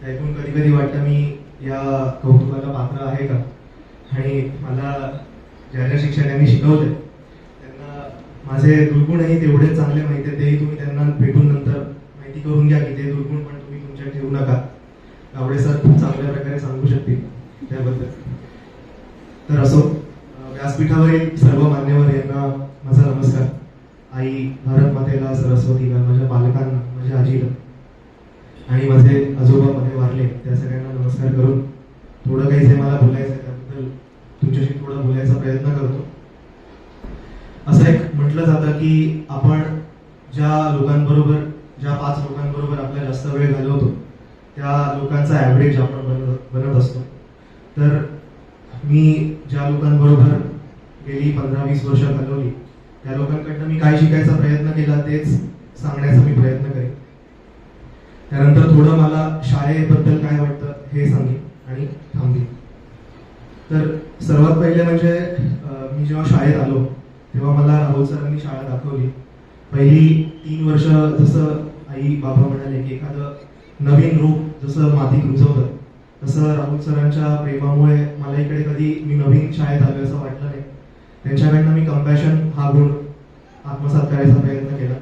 ते ऐकून कधी कधी वाटतं मी या कौतुकाला पात्र आहे का. आणि मला ज्या ज्या शिक्षकांनी शिकवले त्यांना माझे दुर्गुणही तेवढेच चांगले माहिती आहेत. तेही तुम्ही त्यांना भेटून नंतर माहिती करून घ्या की ते दुर्गुण पण तुम्ही तुमच्यात ठेवू नका. गावडे सर खूप चांगल्या प्रकारे सांगू शकतील त्याबद्दल. तर असो, व्यासपीठावरील सर्व मान्यवर यांना माझा नमस्कार. आई भारत मातेला, सरस्वतीला, माझ्या पालकांना, माझ्या आजीला आणि माझे आजोबा मध्ये वारले त्या सगळ्यांना नमस्कार करून थोडं काही जे मला बोलायचं आहे त्याबद्दल तुमच्याशी थोडं बोलायचा प्रयत्न करतो. असं एक म्हटलं जातं की आपण ज्या लोकांबरोबर, ज्या 5 लोकांबरोबर आपला जास्त वेळ घालवतो त्या लोकांचा ॲव्हरेज आपण बनत असतो. तर मी ज्या लोकांबरोबर गेली 15-20 वर्ष घालवली त्या लोकांकडनं मी काय शिकायचा प्रयत्न केला तेच सांगण्याचा मी प्रयत्न करेन. त्यानंतर थोडं मला शाळेबद्दल काय वाटतं हे सांगेन आणि थांबेन. तर सर्वात पहिले म्हणजे मी जेव्हा शाळेत आलो तेव्हा मला राहुल सरांनी शाळा दाखवली. पहिली 3 वर्ष जसं आई बाबा म्हणाले की एखादं नवीन रूप जसं मातीत रुजवतं तसं राहुल सरांच्या प्रेमामुळे मला इकडे कधी मी नवीन शाळेत आलो असं वाटलं नाही. त्यांच्याकडनं मी कंपॅशन हा गुण आत्मसात करायचा प्रयत्न केला.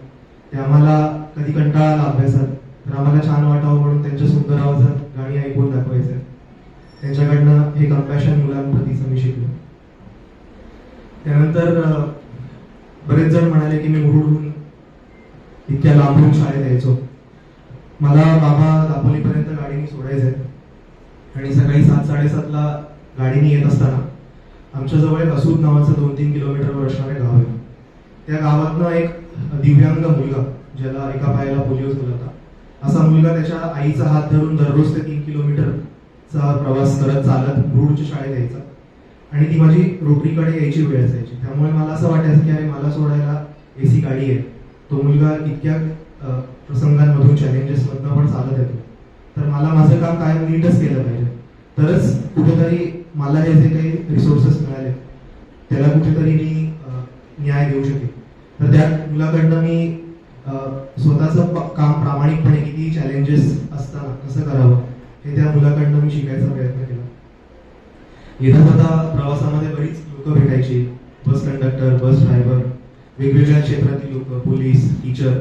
ते आम्हाला कधी कंटाळा आला अभ्यासात तर आम्हाला छान वाटावं म्हणून त्यांच्या सुंदर आवाजात गाणी ऐकून दाखवायचे. त्यांच्याकडनं हे कंपॅशन मुलांप्रतीचं मी शिकलो. त्यानंतर बरेच जण म्हणाले की मी मुरुडहून इतक्या लांबून शाळेत यायचो. मला बाबा दापोलीपर्यंत गाडीने सोडायचे आणि सकाळी 7-7:30ला गाडीने येत असताना आमच्याजवळ एक असूद नावाचं 2-3 किलोमीटरवर असणारे गाव आहे. त्या गावातनं एक दिव्यांग मुलगा ज्याला एका पायाला पोलिओ झाला होता असा मुलगा त्याच्या आईचा हात धरून दररोज ते 3 किलोमीटरचा प्रवास करत चालत मुरुडच्या शाळेत यायचा. आणि ती माझी रोटरीकडे यायची वेळ असायची. त्यामुळे मला असं वाटायचं की अरे मला सोडायला AC गाडी आहे. तो मुलगा इतक्या प्रसंगांमधून, चॅलेंजेसमधनं पण चालत येतो. तर मला माझं काम कायम नीटच केलं पाहिजे तरच कुठेतरी मला हे जे काही रिसोर्सेस मिळाले त्याला कुठेतरी मी न्याय देऊ शकेन. तर त्या मुलाकडनं मी स्वतःचं काम प्रामाणिकपणे किती चॅलेंजेस असताना कसं करावं हे त्या मुलाकडनं मी शिकायचा प्रयत्न केला. येता जाता प्रवासामध्ये बरीच लोक भेटायची. बस कंडक्टर, बस ड्रायव्हर, वेगवेगळ्या क्षेत्रातील लोक, पोलीस, टीचर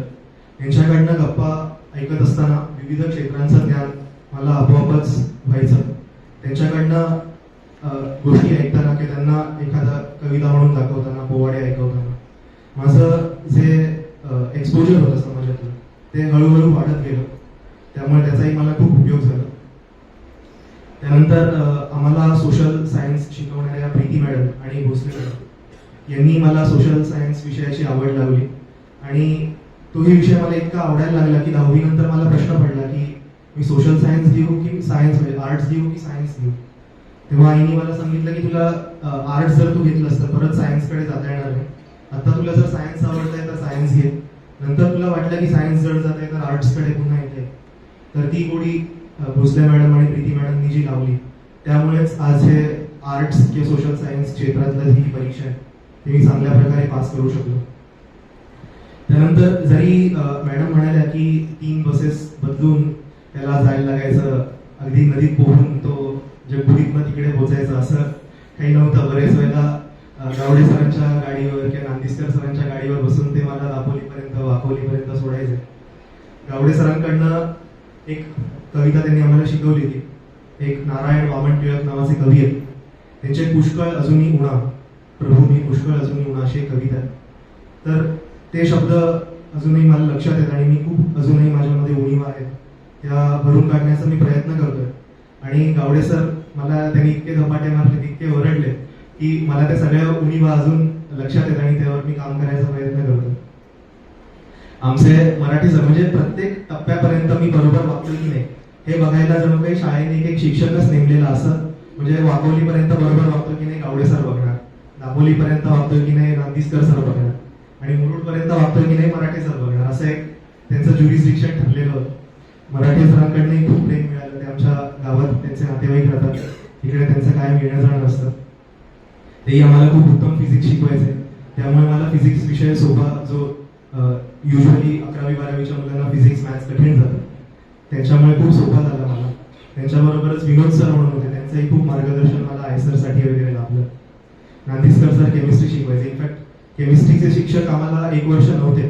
यांच्याकडनं गप्पा ऐकत असताना विविध क्षेत्रांचं ज्ञान मला आपोआपच व्हायचं. त्यांच्याकडनं गोष्टी ऐकताना की त्यांना एखादा कविता म्हणून दाखवताना, पोवाडे ऐकवताना माझं जे एक्सपोजर होतं समाजातलं ते हळूहळू वाढत गेलं. त्यामुळे त्याचाही मला खूप उपयोग झाला. त्यानंतर आम्हाला सोशल सायन्स शिकवणाऱ्या प्रीती मॅडम आणि भोसले मॅडम यांनी मला सोशल सायन्स विषयाची आवड लावली. आणि तोही विषय मला इतका आवडायला लागला की 10वी नंतर मला प्रश्न पडला की मी सोशल सायन्स घेऊ की सायन्स म्हणजे आर्ट्स घेऊ की सायन्स घेऊ. तेव्हा आईने मला सांगितलं की तुला आर्ट्स जर तू घेतलंस तर परत सायन्सकडे जाता येणार नाही. आता तुला जर सायन्स आवडतंय तर सायन्स घे. नंतर तुला वाटलं की सायन्स जड जात आहे तर आर्ट्सकडे पुन्हा येते. तर ती गोडी भोसले मॅडम आणि प्रीती मॅडमनी जी लावली त्यामुळेच आज हे आर्ट्स किंवा सोशल सायन्स क्षेत्रातलं ही परीक्षा आहे ती मी चांगल्या प्रकारे पास करू शकलो. त्यानंतर जरी मॅडम म्हणाल्या की 3 बसेस बदलून त्याला जायला लागायचं, अगदी नदीत पोहून तो जगबुडीतनं तिकडे पोचायचं असं काही नव्हतं. बरेच वेळेला गावडे सरांच्या गाडीवर किंवा नांदिस्कर सरांच्या गाडीवर बसून ते मला दापोलीपर्यंत, वाकोलीपर्यंत सोडायचे. गावडे सरांकडनं एक कविता त्यांनी आम्हाला शिकवली होती. एक नारायण वामन टिळक नावाचे कवी आहेत. त्यांचे पुष्कळ अजूनही उणा, प्रभू मी पुष्कळ अजूनही उणा अशी कविता. तर ते शब्द अजूनही मला लक्षात आहेत आणि मी खूप अजूनही माझ्यामध्ये उणीवा आहेत त्या भरून काढण्याचा मी प्रयत्न करतोय. आणि गावडे सर मला त्यांनी इतके धपाटे मारले, इतके ओरडले की मला त्या सगळ्या उणीवा अजून लक्षात आहेत आणि त्यावर मी काम करायचा प्रयत्न करतो. आमचे मराठी सर म्हणजे प्रत्येक टप्प्यापर्यंत मी बरोबर वागतोय की नाही हे बघायला जणू काही शाळेने एक शिक्षकच नेमलेला असं. म्हणजे वाघोलीपर्यंत बरोबर वागतो की नाही गावडे सर बघणार, दापोलीपर्यंत वागतोय की नाही नांदिस्कर सर बघणार, आणि मुरुडपर्यंत वागतोय की नाही मराठी सर बघणार. असं एक त्यांचं ज्युरिस्डिक्शन ठरलेलं होतं. मराठी सरांकडनंही खूप प्रेम मिळालं. ते आमच्या गावात त्यांचे नातेवाईक राहतात, तिकडे त्यांचं कायम येणं जाणं असतं. तेही आम्हाला खूप उत्तम फिजिक्स शिकवायचे. त्यामुळे मला फिजिक्स विषय सोपा, जो युजली 11वी-12वीच्या मुलांना फिजिक्स मॅथ्स कठीण जातं, त्यांच्यामुळे खूप सोपा झाला मला. त्यांच्याबरोबरच विनोद सर म्हणून होते, त्यांचंही खूप मार्गदर्शन मला आयसरसाठी वगैरे लाभलं. नांदिस्कर सर केमिस्ट्री शिकवायचे. इनफॅक्ट केमिस्ट्रीचे शिक्षक आम्हाला 1 वर्ष नव्हते,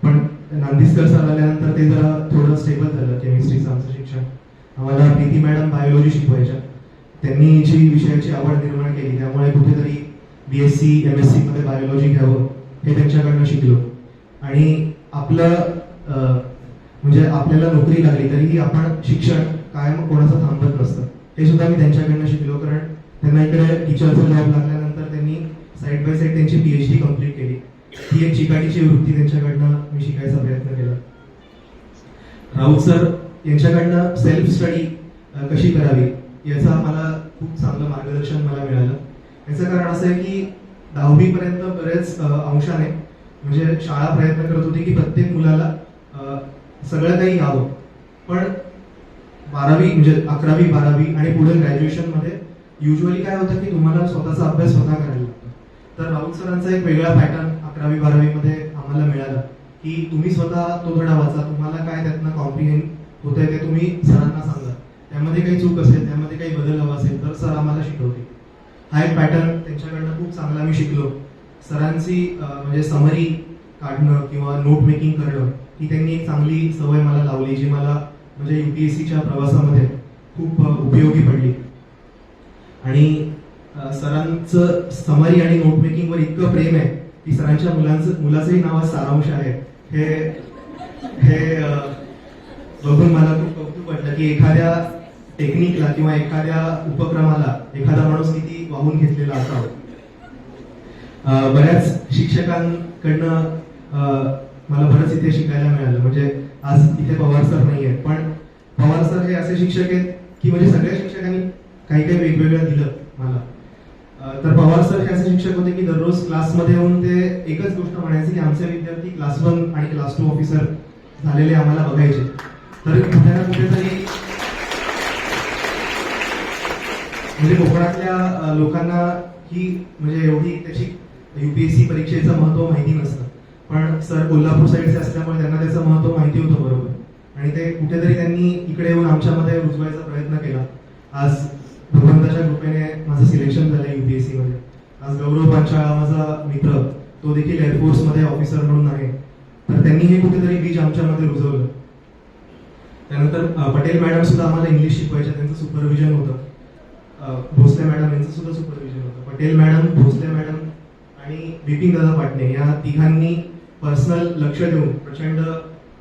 पण नांदिस्कर सर आल्यानंतर ते जरा थोडं स्टेबल झालं केमिस्ट्रीचं आमचं शिक्षण. आम्हाला प्रीती मॅडम बायोलॉजी शिकवायच्या. त्यांनी जी विषयाची आवड निर्माण केली, त्यामुळे कुठेतरी BSc MSc मध्ये बायोलॉजी घ्यावं हे त्यांच्याकडनं शिकलो. आणि आपलं म्हणजे आपल्याला नोकरी लागली तरीही आपण शिक्षण कायम कोणाचं थांबत नसतं, हे सुद्धा मी त्यांच्याकडनं शिकलो. कारण त्यांना इकडे टीचरचा जॉब लागल्यानंतर त्यांनी साईड बाय साईड त्यांची PhD कम्प्लीट केली. ती एक चिकाटीची वृत्ती त्यांच्याकडनं मी शिकायचा प्रयत्न केला. राऊत सर यांच्याकडनं सेल्फ स्टडी कशी करावी याचा मला खूप चांगलं मार्गदर्शन मला मिळालं. याचं कारण असं आहे की 10वी पर्यंत बरेच अंशाने म्हणजे शाळा प्रयत्न करत होती की प्रत्येक मुलाला सगळं काही यावं, पण 12वी म्हणजे 11वी-12वी आणि पुढे ग्रॅज्युएशन मध्ये युजली काय होतं की तुम्हाला स्वतःचा अभ्यास स्वतः करायला लागतो. तर राऊत सरांचा एक वेगळा पॅटर्न 11वी-12वी मध्ये आम्हाला मिळाला की तुम्ही स्वतः तो धडा वाचा, तुम्हाला काय त्यातनं कॉम्प्रिहेंड होतंय ते तुम्ही सरांना सांगा, त्यामध्ये काही चूक असेल, त्यामध्ये काही बदल हवा असेल तर सर आम्हाला शिकवते. हा एक पॅटर्न त्यांच्याकडनं खूप चांगला मी शिकलो. सरांची म्हणजे समरी काढणं किंवा नोट मेकिंग करणं ही त्यांनी एक चांगली सवय मला लावली, जी मला म्हणजे UPSCच्या प्रवासामध्ये खूप उपयोगी पडली. आणि सरांचं समरी आणि नोट मेकिंग वर इतकं प्रेम आहे की सरांच्या मुलाचंही नाव सारांश आहे. हे बघून मला खूप कौतुक वाटलं की एखाद्या टेक्निकला किंवा एखाद्या उपक्रमाला एखादा माणूस किती वाहून घेतलेला असावा. बऱ्याच शिक्षकांकडनं मला बरंच इथे शिकायला मिळालं. म्हणजे आज इथे पवार सर नाही आहेत, पण पवार सर हे असे शिक्षक आहेत की म्हणजे सगळ्या शिक्षकांनी काही काही वेगवेगळं दिलं मला. तर पवार सर हे असे शिक्षक होते की दररोज क्लासमध्ये येऊन ते एकच गोष्ट म्हणायचे की आमचे विद्यार्थी क्लास 1 आणि क्लास 2 ऑफिसर झालेले आम्हाला बघायचे. तर कुठे ना कुठेतरी म्हणजे कोकणातल्या लोकांना ही म्हणजे एवढी त्याची UPSC परीक्षेचं महत्व माहिती नसतं, पण सर कोल्हापूर साईडचे असल्यामुळे त्यांना त्याचं महत्व माहिती होतं बरोबर. आणि ते कुठेतरी त्यांनी इकडे येऊन आमच्यामध्ये रुजवायचा प्रयत्न केला. आज भगवंताच्या कृपेने माझं सिलेक्शन झालं UPSC मध्ये. आज गौरव पांचाळ माझा मित्र, तो देखील एअरफोर्स मध्ये ऑफिसर म्हणून आहे. तर त्यांनी हे कुठेतरी बीज आमच्यामध्ये रुजवलं. त्यानंतर पटेल मॅडम सुद्धा आम्हाला इंग्लिश शिकवायच्या, त्यांचं सुपरविजन होतं. भोसले मॅडम यांचं सुद्धा सुपरविजन होतं. पटेल मॅडम, भोसले मॅडम आणि बिपिन दादा पाटणे या तिघांनी पर्सनल लक्ष देऊन प्रचंड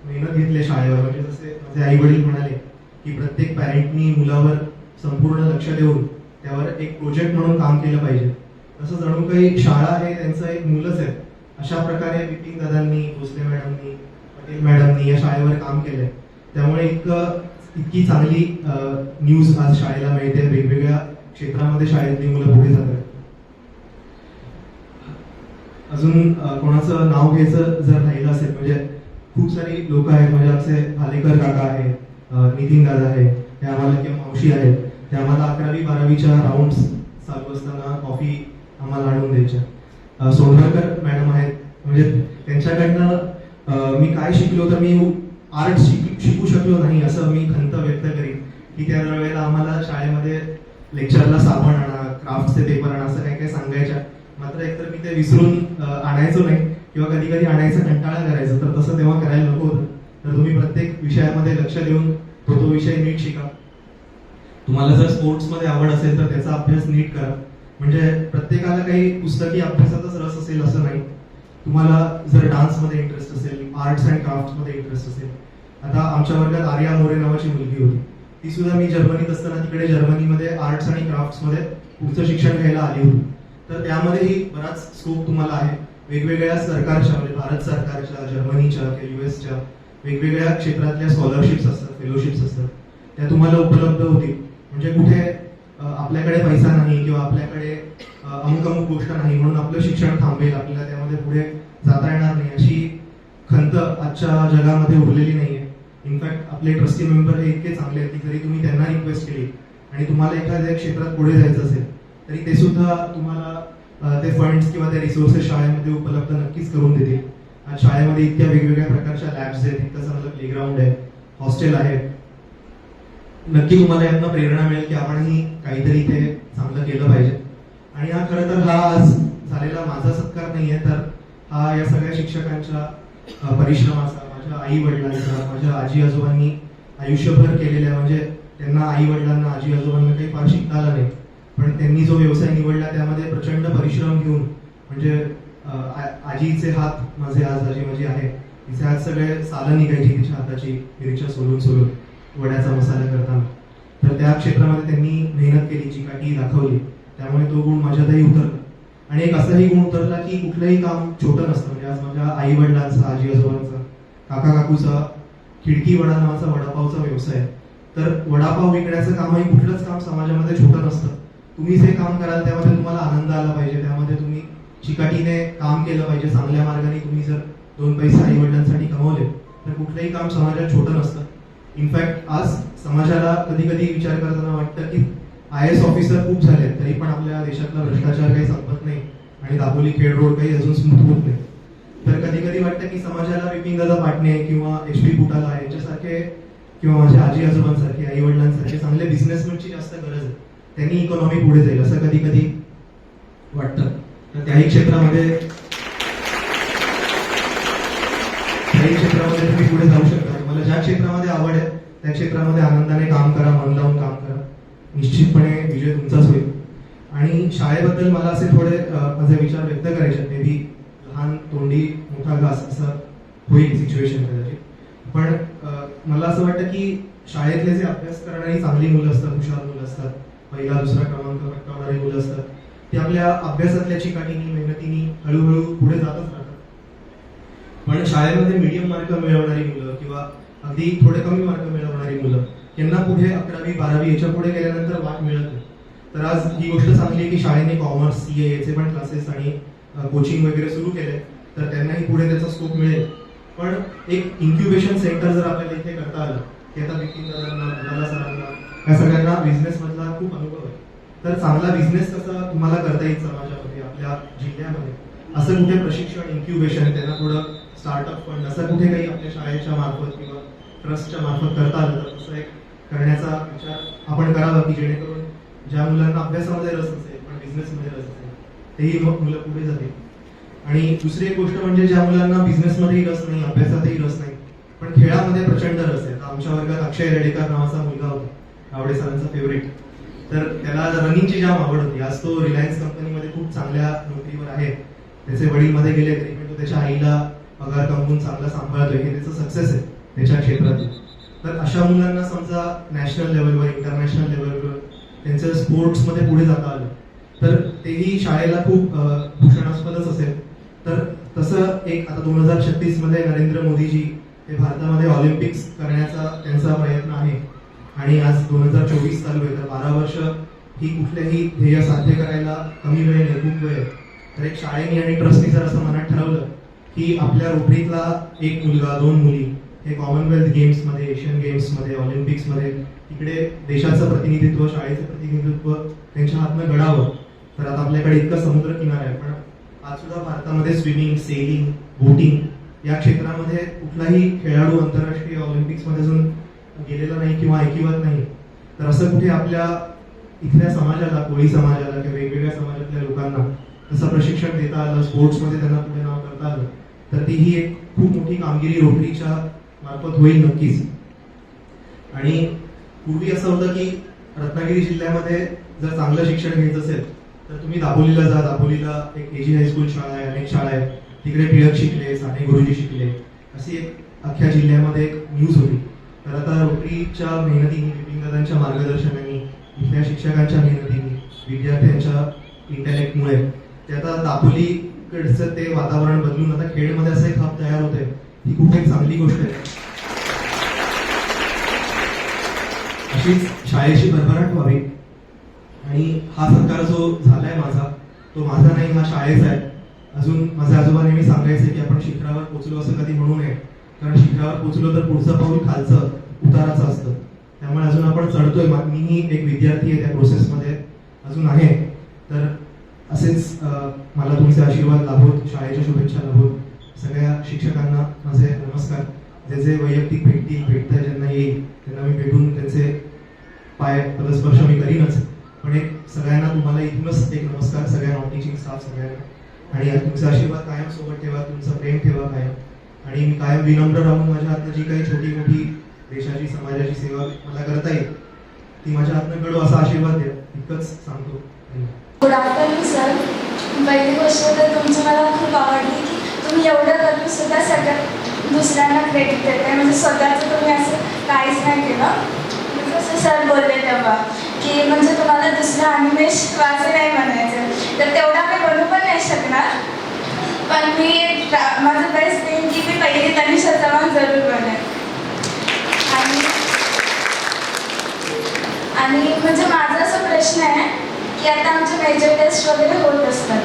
मेहनत घेतली शाळेवर. म्हणजे जसे माझे आई वडील म्हणाले की प्रत्येक पॅरेंटनी मुलावर संपूर्ण लक्ष देऊन त्यावर एक प्रोजेक्ट म्हणून काम केलं पाहिजे. तसं जणू काही शाळा हे त्यांचं एक मुलंच आहे. अशा प्रकारे बिपिन दादांनी, भोसले मॅडमनी, पटेल मॅडमनी या शाळेवर काम केलंय. त्यामुळे इतकी चांगली न्यूज आज शाळेला मिळते. वेगवेगळ्या क्षेत्रामध्ये शाळेतली मुलं पुढे जातात. अजून कोणाचं नाव घ्यायचं जर राहिलं असेल, म्हणजे खूप सारी लोक आहेत. म्हणजे आमचे भालेकर काका आहेत, नितीन दादा आहे, ते आम्हाला किंवा मावशी आहेत, ते आम्हाला 11वी-12वीच्या राऊंड्स चालू असताना कॉफी आम्हाला आणून द्यायच्या. सोनवळकर मॅडम आहेत, म्हणजे त्यांच्याकडनं मी काय शिकलो तर मी आर्ट शिकू शकलो नाही असं मी खंत व्यक्त करीन की त्या वेळेला आम्हाला शाळेमध्ये लेक्चरला साबण आणा, क्राफ्टचे पेपर आणा असं काही काही सांगायच्या. मात्र एकतर मी ते विसरून आणायचो नाही किंवा कधी कधी आणायचा कंटाळा करायचं. तर तसं तेव्हा करायला नको होतं. तर तुम्ही प्रत्येक विषयामध्ये लक्ष देऊन तो विषय नीट शिका. तुम्हाला जर स्पोर्ट्समध्ये आवड असेल तर त्याचा अभ्यास नीट करा. म्हणजे प्रत्येकाला काही पुस्तकी अभ्यासातच रस असेल असं नाही. तुम्हाला जर डान्समध्ये इंटरेस्ट असेल, आर्ट्स अँड क्राफ्ट्समध्ये इंटरेस्ट असेल. आता आमच्या वर्गात आर्या मोरे नावाची मुलगी होती. ती सुद्धा मी जर्मनीत असताना तिकडे जर्मनीमध्ये आर्ट्स आणि क्राफ्ट्समध्ये पुढचं शिक्षण घ्यायला आली होती. तर त्यामध्येही बराच स्कोप तुम्हाला आहे. वेगवेगळ्या सरकारच्या म्हणजे भारत सरकारच्या, जर्मनीच्या किंवा युएसच्या वेगवेगळ्या क्षेत्रातल्या स्कॉलरशिप्स असतात, फेलोशिप्स असतात, त्या तुम्हाला उपलब्ध होतील. म्हणजे कुठे आपल्याकडे पैसा नाही किंवा आपल्याकडे अमुक अमुक गोष्ट नाही म्हणून आपलं शिक्षण थांबेल, आपल्याला त्यामध्ये पुढे जाता येणार नाही अशी खंत आजच्या जगामध्ये उरलेली नाहीये. इनफॅक्ट आपले ट्रस्टी मेंबर हे इतके चांगले आहेत की जरी तुम्ही त्यांना रिक्वेस्ट केली आणि तुम्हाला एखाद्या क्षेत्रात पुढे जायचं असेल तरी ते सुद्धा तुम्हाला ते फंड्स किंवा ते रिसोर्सेस शाळेमध्ये उपलब्ध नक्कीच करून देतील. आज शाळेमध्ये इतक्या वेगवेगळ्या प्रकारच्या लॅब्स आहेत, इतकं चांगलं प्लेग्राऊंड आहे, हॉस्टेल आहे. नक्की तुम्हाला यातनं प्रेरणा मिळेल की आपणही काहीतरी इथे चांगलं केलं पाहिजे. आणि हा खरं तर हा आज झालेला माझा सत्कार नाहीये, तर हा या सगळ्या शिक्षकांच्या परिश्रमाचा, माझ्या आई वडिलांचा, माझ्या आजी आजोबांनी आयुष्यभर केलेल्या, म्हणजे त्यांना आई वडिलांना आजी आजोबांना काही फार शिकता आलं नाही, पण त्यांनी जो व्यवसाय निवडला त्यामध्ये प्रचंड परिश्रम घेऊन, म्हणजे आजीचे हात माझे आज आजी माझी आहे, तिचे हात सगळे सालं निघायची तिच्या हाताची मिरच्या सोलून सोलून वड्याचा मसाला करताना. तर त्या क्षेत्रामध्ये त्यांनी मेहनत केली, चिकाटी दाखवली, त्यामुळे तो गुण माझ्यातही उतरला. आणि एक असाही गुण उतरला की कुठलंही काम छोटं नसतं. म्हणजे आज माझ्या आई वडिलांचा, आजी आजोबांचा, काका काकूचा खिडकी वडा नावाचा वडापावचा व्यवसाय आहे. तर वडापाव विकण्याचं कामही कुठलंच काम समाजामध्ये छोटं नसतं. तुम्ही जे काम कराल त्यामध्ये तुम्हाला आनंद आला पाहिजे, त्यामध्ये तुम्ही चिकाटीने काम केलं पाहिजे, चांगल्या मार्गाने तुम्ही जर 2 पैसे आई वडिलांसाठी कमवले तर कुठलंही काम समाजात छोटं नसतं. इनफॅक्ट आज समाजाला कधी कधी विचार करताना वाटतं की IAS ऑफिसर खूप झाले तरी पण आपल्या देशातला भ्रष्टाचार काही संपत नाही आणि दापोली खेड रोड काही अजून स्मूथ होत नाही. तर कधी कधी वाटतं की समाजाला विपिन दादा पाटणे किंवा HP बुटाला यांच्यासारखे किंवा माझ्या आजी आजोबांसारखे, आई वडिलांसारखे चांगले बिझनेसमॅनची जास्त गरज आहे, त्यांनी इकॉनॉमी पुढे जाईल असं कधी कधी वाटतं. तर त्याही क्षेत्रामध्ये तुम्ही पुढे जाऊ शकता. मला ज्या क्षेत्रामध्ये आवड आहे त्या क्षेत्रामध्ये आनंदाने काम करा, मन लावून काम करा, निश्चितपणे विजय तुमचाच होईल. आणि शाळेबद्दल मला असे थोडे माझे विचार व्यक्त करायचे. मे बी लहान तोंडी मोठा घास असं होईल सिच्युएशन कदाचित, पण मला असं वाटतं की शाळेतले जे अभ्यास करणारी चांगली मुलं असतात, हुशार मुलं असतात, पहिला दुसरा क्रमांक पटकावणारी मुलं असतात, ती आपल्या अभ्यासातल्या चिकाटीनी, मेहनतीनी हळूहळू पुढे जातच राहतात. पण शाळेमध्ये मीडियम मार्क मिळवणारी मुलं किंवा अगदी थोडे कमी मार्क मिळवणारी मुलं यांना पुढे 11वी 12वी याच्या पुढे गेल्यानंतर वाट मिळत नाही. तर आज ही गोष्ट चांगली आहे की शाळेने कॉमर्स, CA याचे पण क्लासेस आणि कोचिंग वगैरे सुरू केले, तर त्यांनाही पुढे त्याचा स्कोप मिळेल. पण एक इन्क्युबेशन सेंटर जर आपल्याला इथे करता आलं की आता विपिन दादांना, दादा सरांना, या सगळ्यांना बिझनेस मधला खूप अनुभव आहे, तर चांगला बिझनेस कसा तुम्हाला करता येईल समाजामध्ये, आपल्या जिल्ह्यामध्ये, असं कुठे प्रशिक्षण, इन्क्युबेशन, त्यांना थोडं स्टार्टअप फंड असं कुठे काही आपल्या शाळेच्या मार्फत किंवा ट्रस्टच्या मार्फत करता आलं तर तसं एक करण्याचा विचार आपण करावा की जेणेकरून ज्या मुलांना अभ्यासामध्ये रस असेल पण बिझनेसमध्ये रस असेल तेही मग मुलं पुढे जातील. आणि दुसरी एक गोष्ट म्हणजे ज्या मुलांना बिझनेसमध्येही रस नाही, अभ्यासातही रस नाही, पण खेळामध्ये प्रचंड रस आहे. आता आमच्या वर्गात अक्षय रेडेकर नावाचा मुलगा होता, आवडे सरांचा फेवरेट, तर त्याला रनिंगची जाम आवड होती. आज तो रिलायन्स कंपनीमध्ये खूप चांगल्या नोकरीवर आहे. त्याचे वडील मध्ये गेले तरी पण तो त्याच्या आईला पगार कमवून चांगला सांभाळतोय, हे त्याचं सक्सेस आहे त्याच्या क्षेत्रातील. तर अशा मुलांना समजा नॅशनल लेवलवर, इंटरनॅशनल लेवलवर त्यांचं स्पोर्ट्समध्ये पुढे जाता आलं तर तेही शाळेला खूप भूषणास्पदच असेल. तर तसं एक आता 2036 मध्ये नरेंद्र मोदीजी हे भारतामध्ये ऑलिम्पिक्स करण्याचा त्यांचा प्रयत्न आहे आणि आज 2024 चालू आहे, तर 12 वर्ष ही कुठल्याही ध्येय साध्य करायला कमी वेळ नाही, खूप वेळ आहे. तर एक शाळेने आणि ट्रस्टनी जर असं मनात ठरवलं की आपल्या रोटरीतला एक मुलगा, 2 मुली हे कॉमनवेल्थ गेम्समध्ये, एशियन गेम्समध्ये, ऑलिम्पिक्समध्ये इकडे देशाचं प्रतिनिधित्व, शाळेचं प्रतिनिधित्व त्यांच्या हातनं घडावं. तर आता आपल्याकडे इतका समुद्र किनारा आहे, पण आज सुद्धा भारतामध्ये स्विमिंग, सेलिंग, बोटिंग या क्षेत्रामध्ये कुठलाही खेळाडू आंतरराष्ट्रीय ऑलिम्पिक्समध्ये अजून गेलेला नाही किंवा ऐकिवत नाही. तर असं कुठे आपल्या इथल्या समाजाला, कोळी समाजाला किंवा वेगवेगळ्या समाजातल्या लोकांना तसं प्रशिक्षण देता आलं, स्पोर्ट्समध्ये त्यांना पुढे नाव करता आलं, तर ती ही एक खूप मोठी कामगिरी रोटरीच्या मार्फत होईल नक्कीच. आणि पूर्वी असं होतं की रत्नागिरी जिल्ह्यामध्ये जर चांगलं शिक्षण घ्यायचं असेल तर तुम्ही दापोलीला जा. दापोलीला एक KG हायस्कूल शाळा आहे, अनेक शाळा आहेत, तिकडे टिळक शिकले, साने गुरुजी शिकले, अशी एक अख्ख्या जिल्ह्यामध्ये एक न्यूज होती. तर आता रोटरीच्या मेहनतीने, विपिन दादांच्या मार्गदर्शनाने, इथल्या शिक्षकांच्या मेहनतीने, विद्यार्थ्यांच्या इंटरनेटमुळे ते आता दापोली इकडचं ते वातावरण बदलून आता खेळमध्ये असं एक हब तयार होते, ही खूप एक चांगली गोष्ट आहे. अशीच शाळेची भरभराट व्हावी आणि हा सत्कार जो झालाय माझा, तो माझा नाही, हा शाळेचा आहे. अजून माझे आजोबा नेहमी सांगायचे की आपण शिखरावर पोहोचलो असं कधी म्हणू नये, कारण शिखरावर पोहोचलो तर पुढचं पाऊल खालचं उताराचं असतं. त्यामुळे अजून आपण चढतोय. मीही एक विद्यार्थी आहे, त्या प्रोसेसमध्ये अजून आहे. तर असेच मला तुमचे आशीर्वाद लाभोत, शाळेच्या शुभेच्छा लाभोत. सगळ्या शिक्षकांना माझे नमस्कार. जे जे वैयक्तिक भेटता ज्यांना येईल त्यांना मी भेटून त्यांचे पाय पदस्पर्श मी करीनच, पण एक सगळ्यांना तुम्हाला इथूनच एक नमस्कार, सगळ्या नॉन टीचिंग स्टाफ सगळ्यांना. आणि तुमचा आशीर्वाद कायम सोबत ठेवा, तुमचं प्रेम ठेवा कायम. आणि मी कायम विनम्र राहून माझ्या हातनं जी काही छोटी मोठी देशाची समाजाची सेवा मला करता येईल ती माझ्या हातनं घडो असा आशीर्वाद द्या, इतकंच सांगतो. Good afternoon sir. पहिली गोष्ट तर तुमची मला खूप आवडली की तुम्ही एवढं करून सुद्धा सगळं दुसऱ्यांना क्रेडिट देताय, म्हणजे स्वतःचं तुम्ही असं काहीच नाही केलं. जसं सर बोलले तेव्हा की म्हणजे तुम्हाला दुसरं अनिमेश वाचे नाही म्हणायचं, तर तेवढा मी बनू पण नाही शकणार, पण मी माझं बेस्ट देईन की मी पहिली तनिषा चव्हाण जरूर बनेन. आणि म्हणजे माझा असा प्रश्न आहे की आता आमचे मेजर टेस्ट वगैरे होत असतात,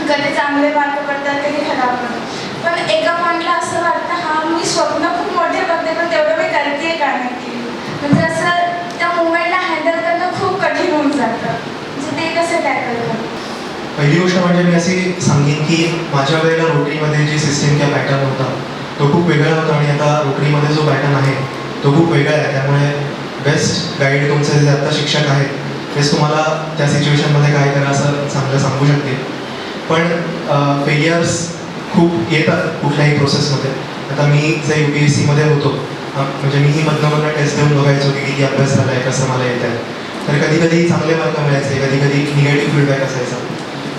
कधी चांगले मार्क पडतात कधी खराब पडतात, पण एका पॉईंटला असं वाटतं हा मी स्वप्न खूप मोठे बघते पण तेवढं मी करते का नक्की, म्हणजे असं त्या मुवमेंटला हँडल करणं खूप कठीण होऊन जातं. म्हणजे ते कसं टॅकल करतं? पहिली गोष्ट म्हणजे मी अशी सांगेन की माझ्या वेळेला रोटरीमध्ये जी सिस्टीम किंवा पॅटर्न होता तो खूप वेगळा होता आणि आता रोटरीमध्ये जो पॅटर्न आहे तो खूप वेगळा आहे. त्यामुळे बेस्ट गाईड तुमचे जे आता शिक्षक आहेत तेच तुम्हाला त्या सिच्युएशनमध्ये काय करा असं चांगलं सांगू शकते. पण फेलियर्स खूप येतात कुठल्याही प्रोसेसमध्ये. आता मी जे UPSCमध्ये होतो, म्हणजे मीही मधनं टेस्ट देऊन बघायचो की किती अभ्यास झाला आहे, कसं मला येत आहे. तर कधी कधी चांगले मार्क मिळायचे, कधी कधी निगेटिव्ह फीडबॅक असायचा.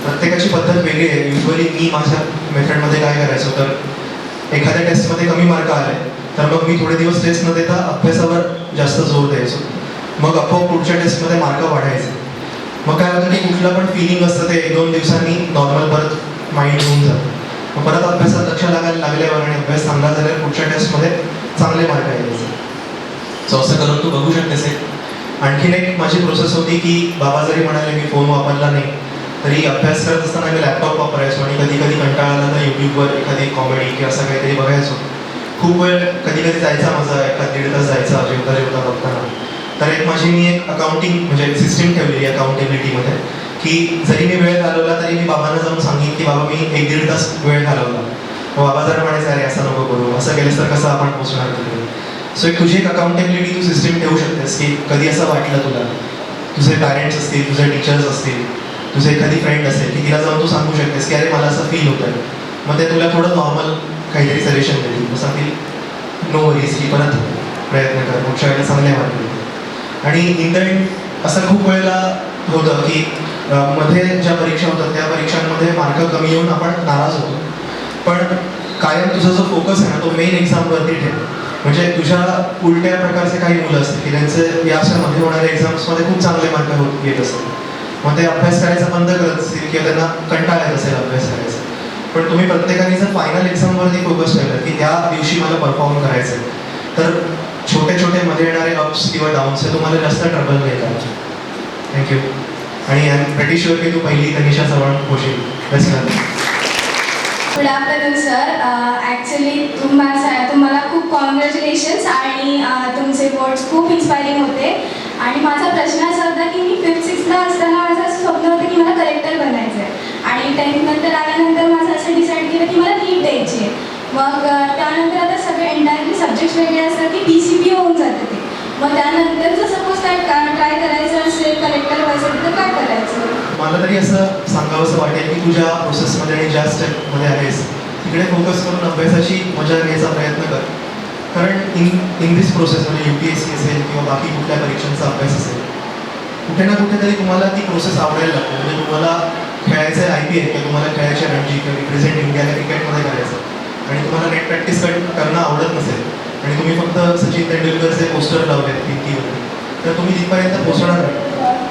प्रत्येकाची पद्धत वेगळी आहे. युजली मी माझ्या मेथडमध्ये काय करायचो, तर एखाद्या टेस्टमध्ये कमी मार्क आले तर मग मी थोडे दिवस टेस्ट न देता अभ्यासावर जास्त जोर द्यायचो. मग आपोआप पुढच्या टेस्टमध्ये मार्क वाढायचे. मग काय होतं की कुठलं पण फिलिंग असतं ते 1-2 दिवसांनी नॉर्मल परत माइंड होऊन जातं. मग परत अभ्यासात लक्ष लागायला लागल्यावर आणि अभ्यास चांगला झाल्यावर पुढच्या टेस्टमध्ये चांगले मार्क यायचे. सो असं करून तू बघू शकतेस. आणखीन एक माझी प्रोसेस होती की बाबा जरी म्हणाले मी फोन वापरला नाही तरी अभ्यास करत असताना मी लॅपटॉप वापरायचो आणि कधी कधी कंटाळा आला तर यूट्यूबवर एखादी कॉमेडी किंवा असं काहीतरी बघायचो. खूप वेळ कधी कधी जायचा माझा, 1-1.5 तास जायचा जेवता बघताना. तर मी एक अकाउंटिंग म्हणजे सिस्टीम ठेवलेली अकाउंटेबिलिटीमध्ये की जरी मी वेळ घालवला तरी मी बाबांना जाऊन सांगेन की बाबा मी 1-1.5 तास वेळ घालवला. बाबा जर म्हणायचं अरे असं नको करू, असं केलंस तर कसं आपण पोहोचणार तिथे. सो एक तुझी एक अकाउंटेबिलिटी तू सिस्टीम ठेवू शकतेस की कधी असं वाटलं तुला, तुझे पॅरेंट्स असतील, तुझे टीचर्स असतील, तुझे एखादी फ्रेंड असेल की तिला जाऊन तू सांगू शकतेस की अरे मला असं फील होतं आहे. मग ते तुला थोडं नॉर्मल काहीतरी सजेशन देतील. असं की नो वरीज की परत प्रयत्न कर, पुढच्या वेळेला चांगले मार्क देतील. आणि इन द एंड असं खूप वेळेला होतं की मध्ये ज्या परीक्षा होतात त्या परीक्षांमध्ये मार्क कमी येऊन आपण नाराज होतो. पण कायम तुझा जो फोकस आहे ना तो मेन एक्झामवरती ठेव. म्हणजे तुझ्या उलट्या प्रकारचे काही मुलं असतील की त्यांचे या अशा मध्ये होणाऱ्या एक्झाम्समध्ये खूप चांगले मार्क येत असतात. मग ते अभ्यास करायचा बंद करत असतील किंवा त्यांना कंटाळा येत असेल अभ्यास करायचा. पण तुम्ही प्रत्येकाने जर फायनल एक्झामवरती फोकस ठेवलं की त्या दिवशी मला परफॉर्म करायचं आहे तर छोटे छोटे मध्ये येणारे अप्स किंवा डाऊन्स हे तुम्हाला जास्त ट्रबल नाही करायचे. थँक्यू. आणि आय एम प्रेटी शुअर की तू पहिली तनिषा चव्हाण होशील. Best luck. Good afternoon sir. Actually तुम्हाला खूप कॉंग्रॅच्युलेशन्स आणि तुमचे वर्ड्स खूप इन्स्पायरिंग होते. आणि माझा प्रश्न असा होता की मी 5th-6th असताना माझं असं स्वप्न होतं की मला कलेक्टर बनायचं आहे आणि 10th नंतर आल्यानंतर माझं असं डिसाईड केलं की मला नीट द्यायची आहे. मग त्यानंतर आता सगळे एंटायरली सब्जेक्ट्स वेगळे असतात की PCB होऊन जातं ते. मग त्यानंतर जर सपोज काय ट्राय करायचं असेल कलेक्टर व्हायचं तर काय करायचं? मला तरी असं सांगावंसं वाटेल की तुझ्या प्रोसेसमध्ये आणि ज्या स्टेपमध्ये आहेस तिकडे फोकस करून अभ्यासाची मजा घ्यायचा प्रयत्न कर. कारण इन दिस प्रोसेस म्हणजे UPSC असेल किंवा बाकी कुठल्या परीक्षांचा अभ्यास असेल कुठे ना कुठेतरी तुम्हाला ती प्रोसेस आवडायला लागते. म्हणजे तुम्हाला खेळायचं आहे IPL किंवा तुम्हाला खेळायचे रणजी किंवा रिप्रेझेंट इंडियाला क्रिकेटमध्ये करायचं आणि तुम्हाला नेट प्रॅक्टिस करणं आवडत नसेल आणि तुम्ही फक्त सचिन तेंडुलकरचे पोस्टर लावलेत भिंतीवरती तर तुम्ही तिथपर्यंत पोहोचणार नाही.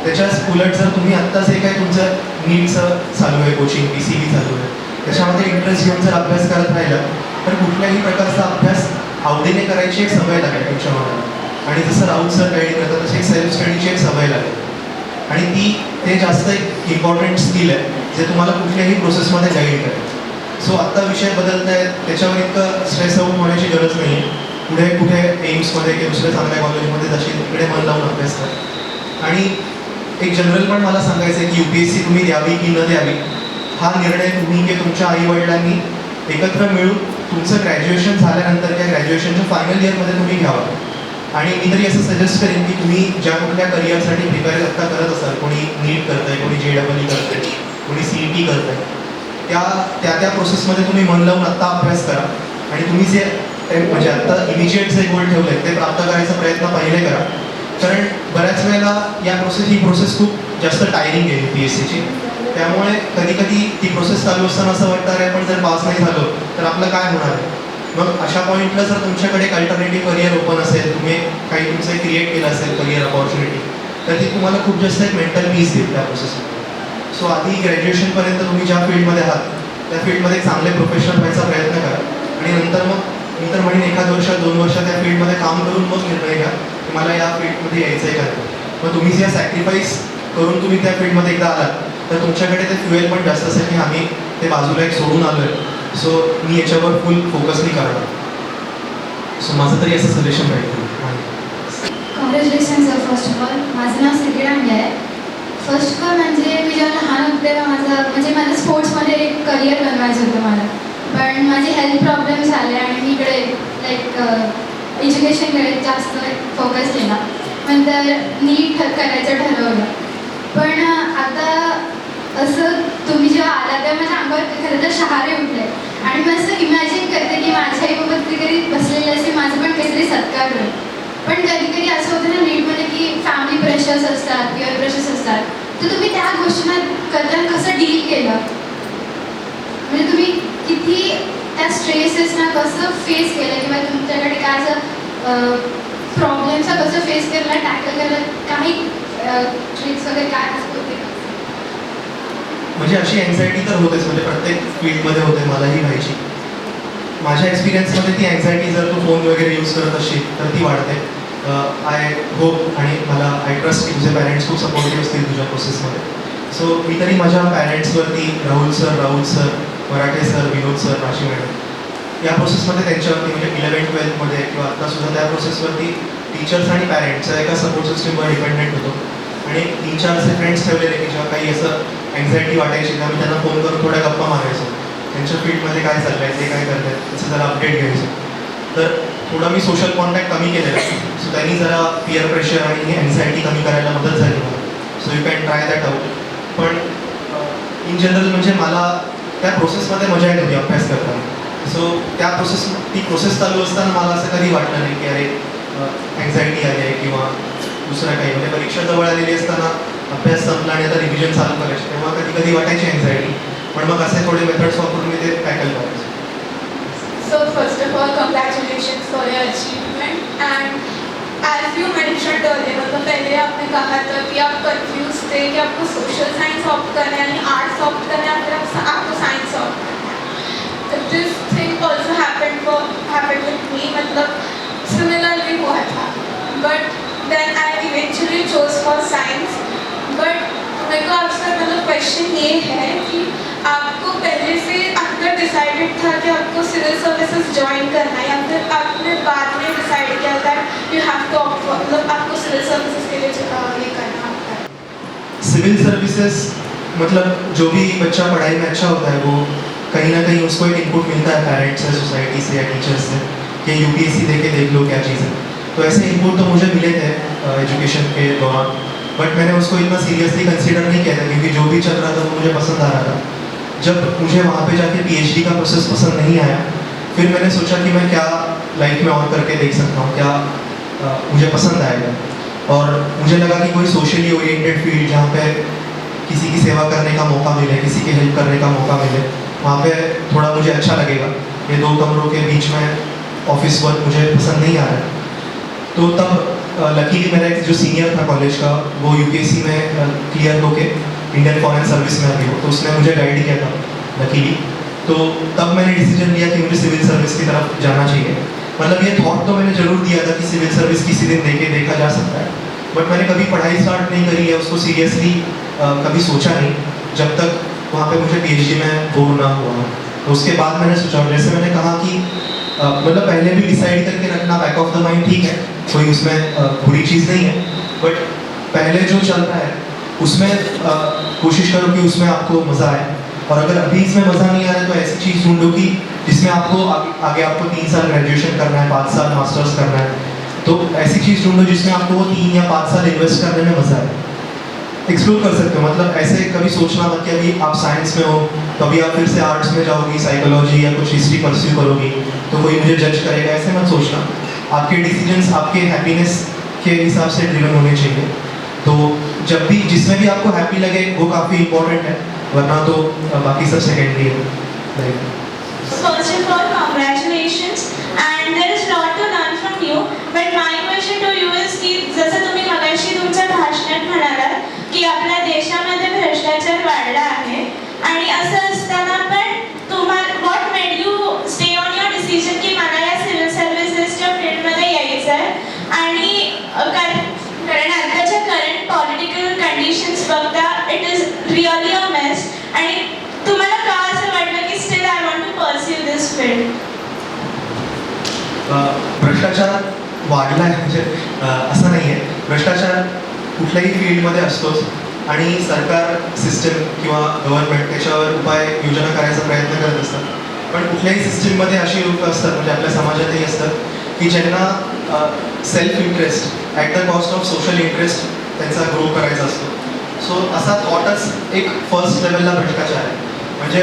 त्याच्याच उलट जर तुम्ही आत्ता जे काही तुमचं नीटचं चालू आहे कोचिंग PCB चालू आहे त्याच्यामध्ये इंटरेस्ट घेऊन जर अभ्यास करत राहिला तर कुठल्याही प्रकारचा अभ्यास आवडीने करायची एक सवय लागेल तुमच्या मनाला. आणि जसं राऊत सर गाईड करतात तशी एक सेल्फ स्टडीची एक सवय लागेल. आणि ते जास्त एक इम्पॉर्टंट स्किल आहे जे तुम्हाला कुठल्याही प्रोसेसमध्ये गाईड करेल. सो आत्ता विषय बदलत आहेत, त्याच्यावर इतकं स्ट्रेस आऊट होण्याची गरज नाही आहे. पुढे कुठे एम्समध्ये किंवा दुसऱ्या चांगल्या कॉलेजमध्ये जाशील तिकडे मन लावून अभ्यास करा. आणि एक जनरल पण मला सांगायचं आहे की UPSC तुम्ही द्यावी की न द्यावी हा निर्णय तुम्ही किंवा तुमच्या आईवडिलांनी एकत्र मिळून तुमचं ग्रॅज्युएशन झाल्यानंतर त्या ग्रॅज्युएशनच्या फायनल इयरमध्ये तुम्ही घ्यावा. आणि मी तरी असं सजेस्ट करेन की तुम्ही ज्या कुठल्या करिअरसाठी प्रिपेअर आत्ता करत असाल, कोणी नीट करत आहे, कोणी JEE करत आहे, कोणी CET करत आहे, त्या प्रोसेसमध्ये तुम्ही मन लावून आत्ता अभ्यास करा. आणि तुम्ही जे म्हणजे आत्ता इमिजिएट जे गोल ठेवले ते प्राप्त करायचा प्रयत्न पहिले करा. कारण बऱ्याच वेळेला ही प्रोसेस खूप जास्त टायरिंग आहे UPSCची. त्यामुळे कधी कधी ती प्रोसेस चालू असताना असं वाटतं अरे आपण जर पास नाही झालो तर आपलं काय होणार आहे. मग अशा पॉईंटला जर तुमच्याकडे एक अल्टरनेटिव्ह करिअर ओपन असेल, तुम्ही काही तुमचं क्रिएट केलं असेल करिअर अपॉर्च्युनिटी, तर ती तुम्हाला खूप जास्त एक मेंटल पीस देईल त्या प्रोसेसमध्ये. सो आधी ग्रॅज्युएशनपर्यंत तुम्ही ज्या फील्डमध्ये आहात त्या फील्डमध्ये चांगले प्रोफेशनल व्हायचा प्रयत्न करा. आणि नंतर म्हणेन 1 वर्ष 2 वर्ष त्या फील्डमध्ये काम करून मग निर्णय घ्या की मला या फील्डमध्ये यायचं आहे का. मग तुम्ही जे सॅक्रिफाईस करून तुम्ही त्या फील्डमध्ये एकदा आलात तर तुमच्याकडे ते फ्युएल पण जास्त असेल की आम्ही ते बाजूला एक सोडून आलो आहे, सो मी याच्यावर फुल फोकस नाही करणार. सो माझं तरी असं सजेशन राहील. Congratulation sir. First of all माझं नाव सिद्धी डांगे आहे. फर्स्ट ऑफ ऑल म्हणजे मी जेव्हा लहान होते तेव्हा माझं स्पोर्ट्समध्ये एक करिअर बनवायचं होतं मला. पण माझे हेल्थ प्रॉब्लेम झाले आणि मी इकडे लाईक एज्युकेशनकडे जास्त फोकस केला. नंतर नीट करायचं ठरवलं. पण आता असं तुम्ही जेव्हा आला तेव्हा माझ्या अंगावर खरं तर शहारे उठले. आणि मी असं इमॅजिन करते की माझ्या आईबाबा कधीतरी बसलेले असे माझं पण काहीतरी सत्कार होईल. पण कधी कधी असं होतं ना नीटमध्ये की फॅमिली प्रेशर्स असतात, पिअर प्रेशर्स असतात, तर तुम्ही त्या गोष्टींना करताना कसं डील केलं. म्हणजे तुम्ही किती त्या स्ट्रेसेसना कसं फेस केलं किंवा तुमच्याकडे काय असं प्रॉब्लेम्सला कसं फेस केलं, टॅकल केलं, काही ट्रिक्स वगैरे काय असतं ते. म्हणजे अशी एन्झायटी तर होतेच, म्हणजे प्रत्येक फील्डमध्ये होते, मलाही व्हायची. माझ्या एक्सपिरियन्समध्ये ती एन्झायटी जर तू फोन वगैरे यूज करत असशील तर ती वाढते. आय होप आणि आय ट्रस्ट की तुझे पॅरेंट्स खूप सपोर्टिव्ह असतील तुझ्या प्रोसेसमध्ये. सो मी तरी माझ्या पॅरेंट्सवरती राहुल सर, मराठे सर, विनोद सर, राशी मॅडम या प्रोसेसमध्ये त्यांच्यावरती म्हणजे 11th-12th किंवा आत्तासुद्धा त्या प्रोसेसवरती टीचर्स आणि पॅरेंट्सच्या एका सपोर्ट सिस्टमवर डिपेंडेंट होतो. आणि 3-4 असे फ्रेंड्स ठेवलेले की जेव्हा काही असं एन्झायटी वाटायची तर मी त्यांना फोन करून थोड्या गप्पा मारायचो. त्यांच्या फील्डमध्ये काय चाललं आहे, ते काय करत आहेत त्याचं जरा अपडेट घ्यायचं. तर थोडं मी सोशल कॉन्टॅक्ट कमी केलेला. सो त्यांनी जरा पिअर प्रेशर आणि एन्झायटी कमी करायला मदत झाली मला. So you can try that out. पण इन जनरल म्हणजे मला त्या प्रोसेसमध्ये मजा येत होती अभ्यास करताना. सो ती प्रोसेस चालू असताना मला असं कधी वाटलं नाही की अरे एन्झायटी आली आहे किंवा दुसरं काही. म्हणजे परीक्षा जवळ आलेली असताना अभ्यास संपला आणि आता रिव्हिजन चालू करायचे तेव्हा कधी वाटायची एन्झायटी. पण मग असे थोडे मेथड्स वापरून मी ते टॅकल करायचे. So first of all, congratulations for your achievement. And as you mentioned earlier, मतलब पहले आपने कहा था कि आप कंफ्यूज थे कि आपको सोशल साइंस ऑप्ट करना है यानी आर्ट्स ऑप्ट करना है या फिर आपको साइंस ऑप्ट करना है. This thing also happened with me. मतलब similarly हुआ था. But then I eventually chose for science. But मेरे को आपसे मतलब क्वेश्चन ये है कि आपको पहले से अंदर डिसाइडेड था कि आपको सिविल सर्विसेज ज्वाइन करना है या फिर आपने बाद में डिसाइड किया था यू हैव टू मतलब आपको सिविल सर्विसेज के लिए ये करना होता है. सिविल सर्विसेज मतलब जो भी बच्चा पढ़ाई में अच्छा होता है वो कहीं ना कहीं उसको एक इनपुट मिलता है पेरेंट्स से, सोसाइटी से या टीचर्स से कि UPSC देख लो क्या चीज़ है. तो ऐसे इनपुट तो मुझे मिले थे एजुकेशन के दौरान. बट मैंने उसको इतना सीरियसली कंसीडर नहीं किया था क्योंकि जो भी चल रहा था वो मुझे पसंद आ रहा था. जब मुझे वहाँ पे जाके PhD का प्रोसेस पसंद नहीं आया फिर मैंने सोचा कि मैं क्या लाइफ में और करके देख सकता हूँ, क्या मुझे पसंद आएगा. और मुझे लगा कि कोई सोशली ओरिएंटेड फील्ड जहाँ पे किसी की सेवा करने का मौका मिले, किसी की हेल्प करने का मौका मिले, वहाँ पे थोड़ा मुझे अच्छा लगेगा. ये 2 कमरों के बीच में ऑफिस वर्क मुझे पसंद नहीं आ रहा. तो तब लकीली मेरा एक जो सीनियर था कॉलेज का वो UPSC में clear okay Indian foreign service में आ गया. तो उसने मुझे गाइड किया था लकीली. तो तब मैंने डिसीजन लिया कि मुझे सिविल सर्विस की तरफ जाना चाहिए। मतलब ये थॉट तो मैंने जरूर दिया था कि सिविल सर्विस किसी दिन देखा जा सकता है, बट मैंने कभी पढ़ाई स्टार्ट नहीं करी है, उसको सीरियसली कभी सोचा नहीं जब तक वहाँ पे मुझे PhD में बोर ना हुआ। तो उसके बाद मैंने सोचा, जैसे मैंने कहा कि मतलब पहले भी डिसाइड करके रखना बैक ऑफ द माइंड ठीक है, कोई उसमें बुरी चीज़ नहीं है, बट पहले जो चल रहा है उसमें कोशिश करो कि उसमें आपको मज़ा आए। और अगर अभी इसमें मज़ा नहीं आ रहा है तो ऐसी चीज़ ढूंढो कि जिसमें आपको आगे आपको 3 साल ग्रेजुएशन करना है, 5 साल मास्टर्स करना है, तो ऐसी चीज़ ढूंढो जिसमें आपको वो 3 या 5 साल इन्वेस्ट करने में मज़ा आए। एक्सप्लोर कर सकते हो, मतलब ऐसे कभी सोचना मत कि अभी आप साइंस में हो तो अभी आप फिर से आर्ट्स में जाओगी, साइकोलॉजी या कुछ हिस्ट्री परस्यू करोगी तो कोई मुझे जज करेगा, ऐसे मत सोचना। आपके डिसीजंस आपके हैप्पीनेस के हिसाब से ड्रिवन होने चाहिए। तो जब भी जिसमें भी आपको हैप्पी लगे वो काफ़ी इंपॉर्टेंट है, वरना तो बाकी सब सेकेंडरी है। First of all, congratulations, and there is lot to learn from you. But my question to you is की जसं तुम्ही मगाशी तुमच्या भाषणात म्हणालात की आपल्या देशामध्ये भ्रष्टाचार वाढला आहे आणि असं असताना पण तुम्हाला what made you stay on your decision की मला या सिव्हिल सर्व्हिसेसच्या फील्डमध्ये यायचं आहे आणि कारण आताच्या करंट पॉलिटिकल कंडिशन्स बघता it is really a mess आणि तुम्हाला का असं वाटलं की still I want to pursue this field? भ्रष्टाचार वाढला आहे म्हणजे असं नाही आहे, भ्रष्टाचार कुठल्याही फील्डमध्ये असतोच आणि सरकार सिस्टम किंवा गव्हर्नमेंट त्याच्यावर उपाय योजना करायचा प्रयत्न करत असतात, पण कुठल्याही सिस्टीममध्ये अशी लोक असतात म्हणजे आपल्या समाजातही असतात की ज्यांना self interest at the cost of social interest त्यांचा ग्रो करायचा असतो. सो असा थॉटच एक फर्स्ट लेवलला भ्रष्टाचार आहे. म्हणजे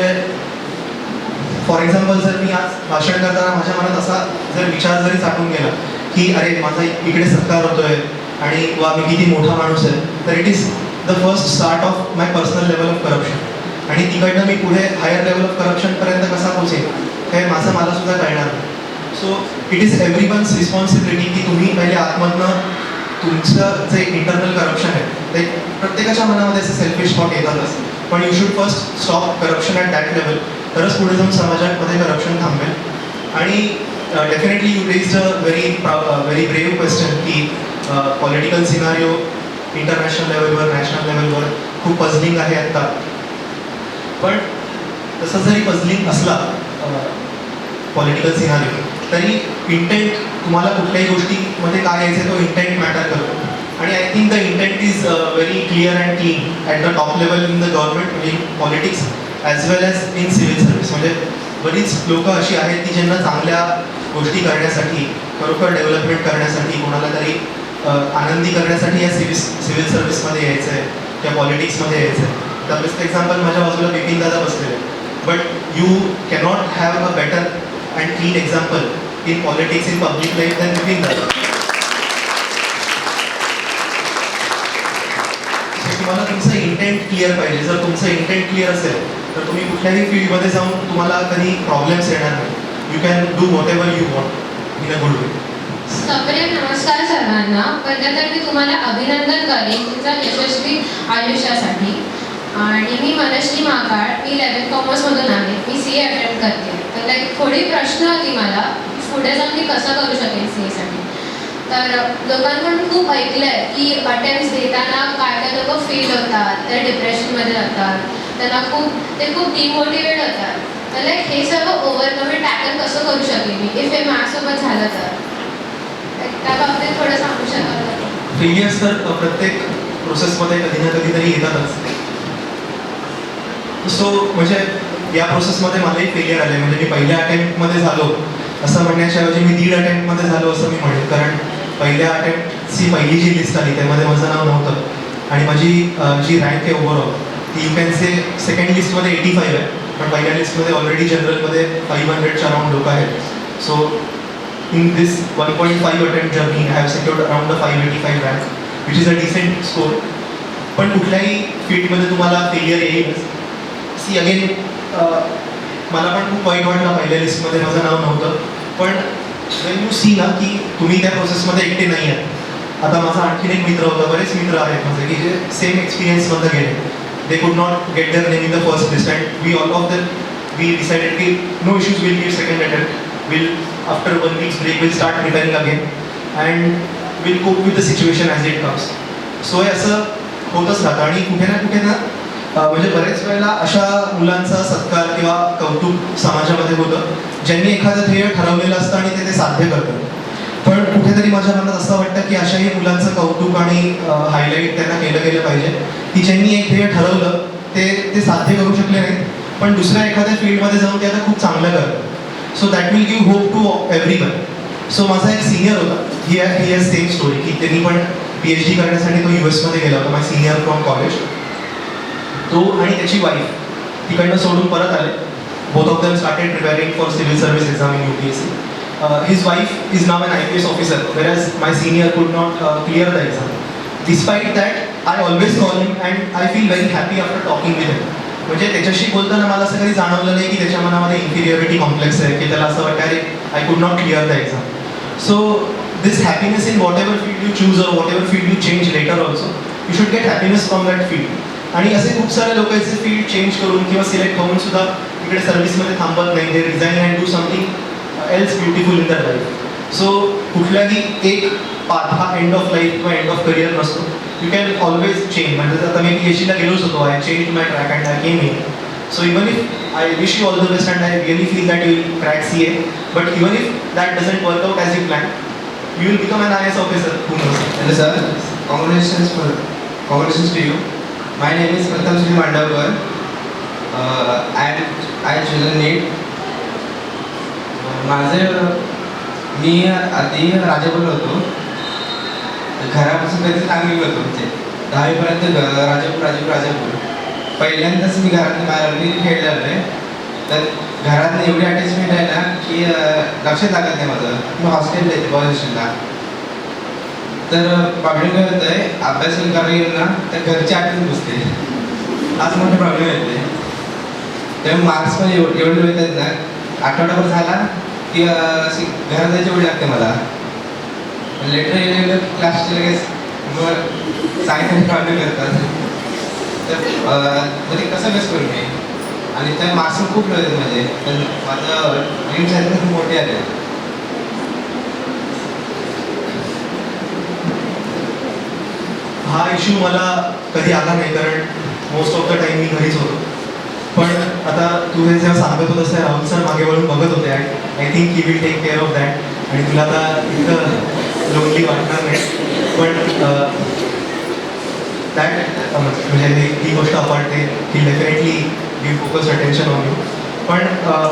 फॉर एक्झाम्पल जर मी आज भाषण करताना माझ्या मनात असा जर विचार जरी साठून गेला की अरे माझा इकडे सत्कार होतोय आणि वा मी किती मोठा माणूस आहे, तर it is the first start of my personal level of corruption आणि तिकडनं मी पुढे हायर लेवल ऑफ करप्शनपर्यंत कसा पोहोचेल हे मला सुद्धा कळणार नाही. So it is everyone's responsibility की तुम्ही पहिले आतमधनं तुमचं जे इंटरनल करप्शन आहे ते प्रत्येकाच्या मनामध्ये असे सेल्फिश थॉट येतातच, पण you should first stop corruption at that level, तरच पुढे जाऊन समाजामध्ये करप्शन थांबेल. आणि definitely you raised a very brave question की पॉलिटिकल सिनारिओ इंटरनॅशनल लेवलवर नॅशनल लेवलवर खूप पझलिंग आहे आत्ता, पण तसं जरी पझलिंग असला पॉलिटिकल सिनारिओ तरी इंटेंट तुम्हाला कुठल्याही गोष्टीमध्ये काय यायचं तो इंटेंट मॅटर करतो. आणि I think the intent is very clear and clean at the top level in the government, म्हणजे in politics as well as in civil service. म्हणजे बरीच लोक अशी आहेत की ज्यांना चांगल्या गोष्टी करण्यासाठी, खरोखर डेव्हलपमेंट करण्यासाठी, कोणाला तरी आनंदी करण्यासाठी या सिव्हिल सर्व्हिसमध्ये यायचं आहे, त्या पॉलिटिक्समध्ये यायचं आहे. तर बेस्ट एक्झाम्पल माझ्या बाजूला बिपिन दादा बसलेले, but you cannot have a better and clean example in politics in public life than Bipin दादा. तुम्हाला तुमचं इंटेंट क्लिअर पाहिजे. जर तुमचं इंटेंट क्लिअर असेल तर तुम्ही कुठल्याही फील्डमध्ये जाऊन तुम्हाला कधी प्रॉब्लेम्स येणार नाही. You can do whatever you want in a good way. सप्रेम नमस्कार सर्वांना. पहिलं तर मी तुम्हाला अभिनंदन करेन तुमच्या यशस्वी आयुष्यासाठी. आणि मी मनश्री माकाळ, मी 11th कॉमर्समधून आहे, मी CA अटेम्प्ट करते. तर थोडी प्रश्न होती मला पुढे जाऊन मी कसं करू शकेन CAसाठी. तर लोकांकडून खूप ऐकलं आहे की अटेम्प्ट्स देताना काय काय लोक फेल होतात, ते डिप्रेशनमध्ये जातात, त्यांना ते खूप डिमोटिवेट होतात. तर हे सर्व ओव्हरकम टॅकल कसं करू शकेन मी इफ हे माझ्यासोबत झालं तर त्या बाबतीत थोडं सांगू शकाल का? फेलियर्स तर प्रत्येक प्रोसेसमध्ये कधी ना कधीतरी येतातच. सो म्हणजे या प्रोसेसमध्ये मलाही फेलियर आले. म्हणजे मी पहिल्या अटेम्प्टमध्ये झालो असं म्हणण्याच्या ऐवजी मी 1.5 अटेम्प्टमध्ये झालो असं मी म्हणेन. कारण पहिल्या अटेम्प्टची पहिली जी लिस्ट आली त्यामध्ये माझं नाव नव्हतं आणि माझी जी रँक आहे ओव्हरऑल ती यू कॅन से सेकंड लिस्टमध्ये 85 आहे, पण पहिल्या लिस्टमध्ये ऑलरेडी जनरलमध्ये 500च्या अराउंड लोक आहेत. So in this 1.5 attempt journey I have secured around the 585 rank which is a decent score. पण कुठल्याही फील्डमध्ये तुम्हाला फेलियर येईलच. सी अगेन मला पण खूप वाईट वाटलं पहिल्या लिस्टमध्ये माझं नाव नव्हतं, पण वेन यू सी ना की तुम्ही त्या प्रोसेसमध्ये एकटे नाही आहात. आता माझा आणखीन एक मित्र होता, बरेच मित्र आहेत माझे की जे सेम एक्सपिरियन्समधनं गेले. They could not get their name in the first list and we all of them we decided ki no issues, we'll give second attempt. We'll after 1 week's break we'll start preparing again and we'll cope with the situation as it comes. So हे असं होतच राहतं आणि कुठे ना म्हणजे बरेच वेळेला अशा मुलांचा सत्कार किंवा कौतुक समाजामध्ये होतं ज्यांनी एखादं ध्येय ठरवलेलं असतं आणि ते साध्य करतात. पण कुठेतरी माझ्या मनात असं वाटतं की अशाही मुलांचं कौतुक आणि हायलाईट त्यांना केलं गेलं पाहिजे की ज्यांनी एक ध्येय ठरवलं ते साध्य करू शकले नाहीत पण दुसऱ्या एखाद्या फील्डमध्ये जाऊन ते आता खूप चांगलं करतात. So that will give hope to everyone. So माझा एक सिनियर होता, ही हॅज सेम स्टोरी की त्यांनी पण PhD करण्यासाठी तो US मध्ये गेला होता, माय सिनियर फ्रॉम कॉलेज. तो आणि त्याची वाईफ तिकडनं सोडून परत आले. Both of them started preparing for civil service exam in UPSC. His wife is now an IPS officer, whereas my senior could not clear the exam. Despite that, I always call him and I feel very happy after talking with him. म्हणजे त्याच्याशी बोलताना मला असं कधी जाणवलं नाही की त्याच्या मनामध्ये इन्फिरियरिटी कॉम्प्लेक्स आहे की त्याला असं वाटतं अरे I could not clear the exam. So this happiness in whatever field you choose or whatever field you change later also, you should get happiness from that field. आणि असे खूप सारे लोक याचे फील्ड चेंज करून किंवा सिलेक्ट होऊन सुद्धा इकडे सर्व्हिसमध्ये थांबत नाही, they resign and do something else beautiful in their life. So कुठल्याही एक पाथ हा एंड ऑफ लाईफ किंवा एंड ऑफ करिअर नसतो. You can always change. म्हणजे आता मी PhDला गेलोच होतो, I change my track and I came in. So even if I wish you all the best and I really feel that you will crack CA, but even if that doesn't work out as you plan, you will become an IAS officer. Who knows? Hello sir, congratulations to you. My name is Pratham Sri Mandavkar. I have chosen NEET. मी आधी राजापूरला होतो. घरापासून कधी चांगली होतो, म्हणजे 10वीपर्यंत राजापूर. पहिल्यांदाच मी घरातून बाहेर आलो, मी खेळले आलोय. तर घरात एवढी अटॅचमेंट आहे ना की लक्षात लागत नाही माझं. मी हॉस्टेलला येते बॉयज हॉस्टेलला. तर प्रॉब्लेम काय होत आहे, अभ्यास करायला गेलो ना तर घरची आठवण बसते, हाच मोठा प्रॉब्लेम येते. त्यामुळे मार्क्स पण एवढे येतात ना, आठवडाभर झाला की घरात जायची एवढी लागते मला. लेटर येईल क्लासचे लगेच मग सायन्स प्रॉब्लेम करतात. तर म्हणजे कसं बेस करू मी, आणि त्या मार्क्स खूप लो आहेत माझे. पण माझं ड्रीम्स आहेत खूप मोठे आले. हा इश्यू मला कधी आला नाही कारण मोस्ट ऑफ द टाइम मी घरीच होतो. पण आता तू हे जेव्हा सांगत होतंस त्या राहुल सर मागे वळून बघत होते. I think he will take care of that. आणि तुला आता इतकं लोनली वाटणार नाही. पण दॅट म्हणजे ही गोष्ट आपण ते ही definitely we focus attention on you. पण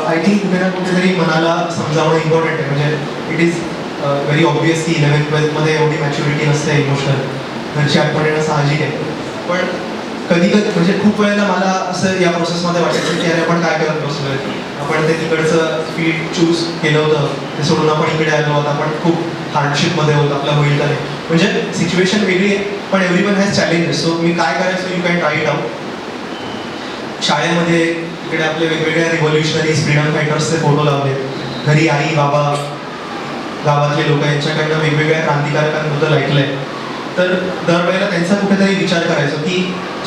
आय थिंक कुठे ना कुठेतरी मनाला समजावणं इम्पॉर्टंट आहे. म्हणजे इट इज व्हेरी ऑब्वियस की 11th-12th एवढी मॅच्युरिटी नसते इमोशनल, घरची आठवण येणं साहजिक आहे. पण कधी म्हणजे खूप वेळेला मला असं या प्रोसेसमध्ये वाटायचं की अरे आपण काय करत बसलोय, आपण ते तिकडचं फील्ड चूज केलं होतं, ते सोडून आपण इकडे आलो, आता आपण खूप हार्डशिपमध्ये होत, आपलं होईल का नाही. म्हणजे सिच्युएशन वेगळी आहे पण एव्हरीवन हॅज चॅलेंजेस. सो मी काय करायचो, you can try it out. शाळेमध्ये इकडे आपले वेगवेगळ्या रिव्होल्युशनरीज फ्रीडम फायटर्सचे फोटो लावले. घरी आई बाबा गावातले लोक यांच्याकडनं वेगवेगळ्या क्रांतिकारकांबद्दल ऐकलंय. तर दरवेळेला त्यांचा कुठेतरी विचार करायचो की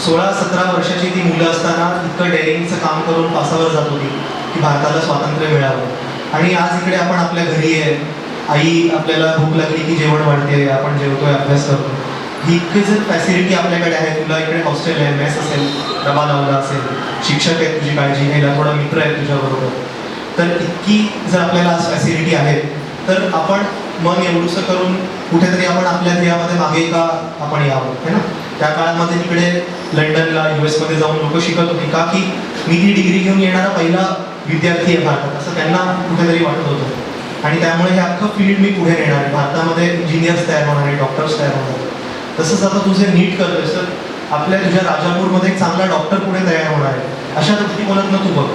16-17 वर्षाची ती मुलं असताना इतकं डेअरिंगचं काम करून पासावर जात होती की भारताला स्वातंत्र्य मिळावं. आणि आज इकडे आपण आपल्या घरी आहे, आई आपल्याला भूक लागली की जेवण वाढते, आपण जेवतोय, अभ्यास करतो. ही इतकी जर फॅसिलिटी आपल्याकडे आहे, तुला इकडे हॉस्टेल आहे, मेस असेल, डबा लावला असेल, शिक्षक आहेत तुझी काळजी घ्यायला, थोडा मित्र आहेत तुझ्याबरोबर, तर इतकी जर आपल्याला आज फॅसिलिटी आहे तर आपण मन एवढंसं करून कुठेतरी आपण आपल्या ध्येयामध्ये मागे का आपण यावं, है ना. त्या काळामध्ये तिकडे लंडनला US मध्ये जाऊन लोक शिकत होती का की मी ती डिग्री घेऊन येणारा पहिला विद्यार्थी आहे भारतात, असं त्यांना कुठेतरी वाटत होतं. आणि त्यामुळे हे अख्खं फील्ड मी पुढे नेणार आहे. भारतामध्ये इंजिनियर्स तयार होणार आहे, डॉक्टर्स तयार होणार आहे. तसंच आता तुझे नीट करतोय तर आपल्या तुझ्या राजापूरमध्ये एक चांगला डॉक्टर पुढे तयार होणार आहे. अशा दृष्टिकोनातनं तू बघ,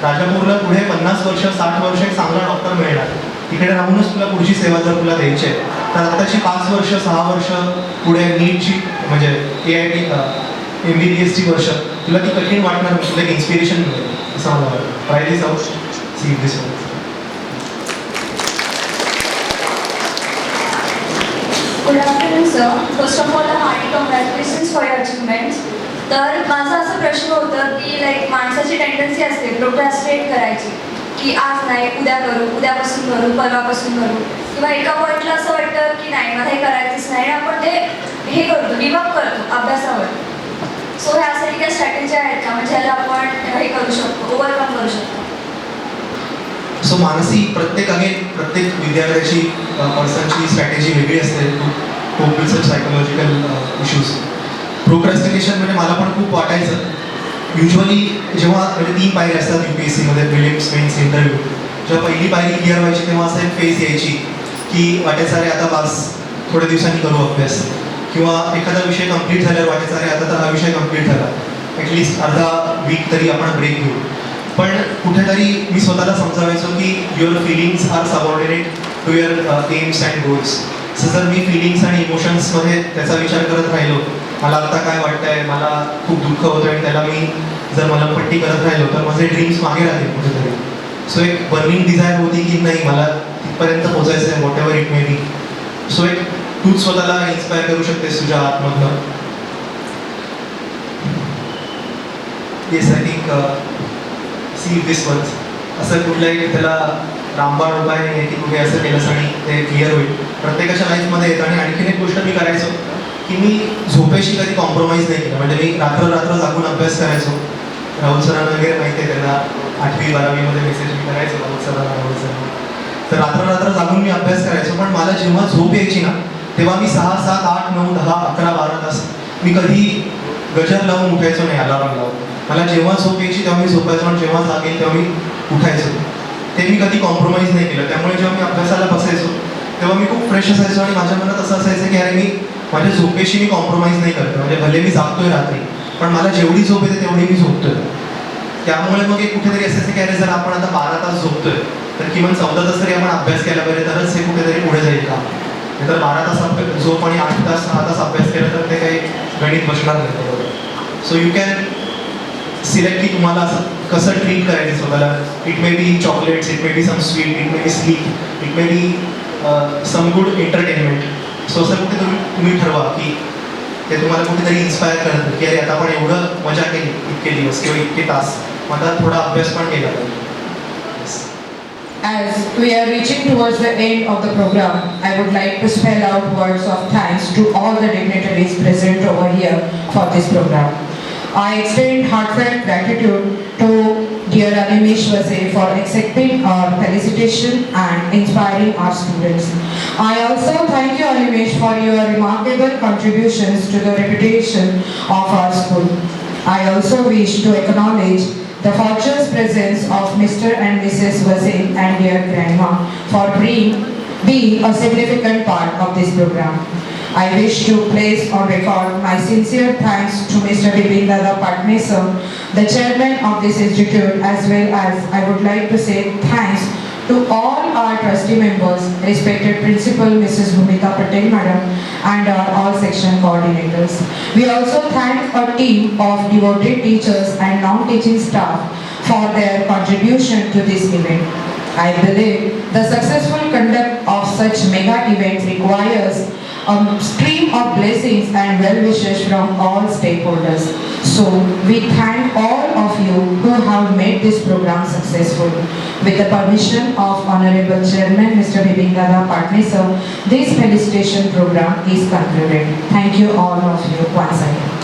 राजापूरला पुढे 50 वर्ष 60 वर्ष एक चांगला डॉक्टर मिळणार. तिकडे राहूनच तुला पुढची सेवा जर तुला द्यायची आहे तर आत्ताची 5 वर्ष 6 वर्ष पुढे नीटची म्हणजे AIT MBBS ची वर्ष तुला ती कठीण वाटणार, तुला एक इन्स्पिरेशन मिळेल असं मला वाटतं. Try this out, see this one. Good afternoon sir. First of all hearty congratulations for your achievements. तर माझा असा प्रश्न होता की लाईक माणसाची लोकांची टेंडन्सी असते प्रोक्रॅस्टिनेट करायची, की आज नाही उद्या करू, उद्यापासून करू, परवापासून करू, किंवा एका पॉईंटला असं वाटतं की नाही मला हे करायचंच नाही, आपण ते हे करतो, गिवअप करतो अभ्यासावर. सो ह्यासाठी काही स्ट्रॅटेजी आहेत का, म्हणजे ह्याला आपण हे करू शकतो, ओव्हरकम करू शकतो? सो प्रत्येक विद्यार्थ्याची पर्सनची स्ट्रॅटेजी वेगळी असते to cope with such psychological issues. Procrastination म्हणजे मला पण खूप वाटायचं. युजली जेव्हा म्हणजे 3 पायऱ्या असतात UPSCमध्ये, प्रिलिम्स, मेन्स, इंटरव्ह्यू. जेव्हा पहिली पायरी क्लिअर व्हायची तेव्हा असं एक फेज यायची की वाटायचं अरे आता बास, थोड्या दिवसांनी करू अभ्यास, किंवा एखादा विषय कंप्लीट झाल्यावर वाटायचं अरे आता तर हा विषय कंप्लीट झाला, ॲटलिस्ट अर्धा वीक तरी आपण ब्रेक घेऊ. पण कुठेतरी मी स्वतःला समजावायचो की your feelings are subordinate to your aims and goals. So जर मी फिलिंग्स आणि इमोशन्समध्ये त्याचा विचार करत राहिलो, मला आता काय वाटतंय, मला खूप दुःख होतं आणि त्याला मी जर मलमपट्टी करत राहिलो तर माझे ड्रीम्स मागे राहतील कुठेतरी. सो एक बर्निंग डिझायर होती की नाही मला तिथपर्यंत पोचायचं आहे, whatever it may be. So एक तूच स्वतःला इन्स्पायर करू शकतेस तुझ्या आतमधनं. Yes, I think see this once. असं कुठल्याही त्याला रामबाण उपाय नाही आहे की कुठे असं केलंस आणि ते क्लिअर होईल. प्रत्येकाच्या लाईफमध्ये येतं. आणि आणखीन एक गोष्ट मी करायचो की मी झोपेशी कधी कॉम्प्रोमाइज नाही केलं. म्हणजे मी रात्र जागून अभ्यास करायचो. राहुल सरांना वगैरे माहिती आहे, त्यांना 8वी 12वीमध्ये मेसेज मी करायचो राहुल सरांना. तर रात्र जागून मी अभ्यास करायचो. पण मला जेव्हा झोप यायची ना तेव्हा मी 6, 7, 8, 9, 10, 11, 12 तास मी कधी गजर लावून उठायचो नाही, अलार्म लावून. मला जेव्हा झोप यायची तेव्हा मी झोपायचो आणि जेव्हा जाग येईल तेव्हा मी उठायचो. ते मी कधी कॉम्प्रोमाइज नाही केलं. त्यामुळे जेव्हा मी अभ्यासाला बसायचो तेव्हा मी खूप फ्रेश असायचो आणि माझ्या मनात असं असायचं की अरे मी माझ्या झोपेशी मी कॉम्प्रोमाइज नाही करतो. म्हणजे भले मी जागतोय रात्री पण मला जेवढी झोप येते तेवढी मी झोपतोय. त्यामुळे मग एक कुठेतरी असायचं की अरे जर आपण आता 12 तास झोपतोय तर किमान 14 तास तरी आपण अभ्यास केला पाहिजे, तरच हे कुठेतरी पुढे जाईल का. नाहीतर 12 तास झोप आणि 8 तास 6 तास अभ्यास केला तर ते काही गणित बसणार नाही. सो यू कॅन सिलेक्ट की तुम्हाला असं कसं ट्रीट करायचं स्वतःला. It may be chocolates, it may be some sweet, it may be sleep, it may be some good entertainment. So असं कुठे तुम्ही ठरवा की ते तुम्हाला कुठेतरी इन्स्पायर करतं की अरे आता आपण एवढं मजा केली इतके दिवस किंवा इतके तास, मग आता थोडा अभ्यास पण केला पाहिजे. As we are reaching towards the end of the program, I would like to spell out words of thanks to all the dignitaries present over here for this program. I extend heartfelt gratitude to dear Animesh Vase for accepting our felicitation and inspiring our students. I also thank you, Animesh, for your remarkable contributions to the reputation of our school. I also wish to acknowledge the fortuitous presence of Mr. and Mrs. Vase and their grandma for being a significant part of this program. I wish to place on record my sincere thanks to Mr. Bipin Dada Patne sir, the chairman of this institute, as well as I would like to say thanks to all our trustee members, respected principal Mrs. Bhumika Patel madam, and our all section coordinators. We also thank a team of devoted teachers and non-teaching staff for their contribution to this event. I believe the successful conduct of such mega events requires a stream of blessings and well wishes from all stakeholders. So we thank all of you who have made this program successful. With the permission of Honorable Chairman Mr. Bipin Dada Patne sir, this felicitation program is concluded. Thank you all of you once again.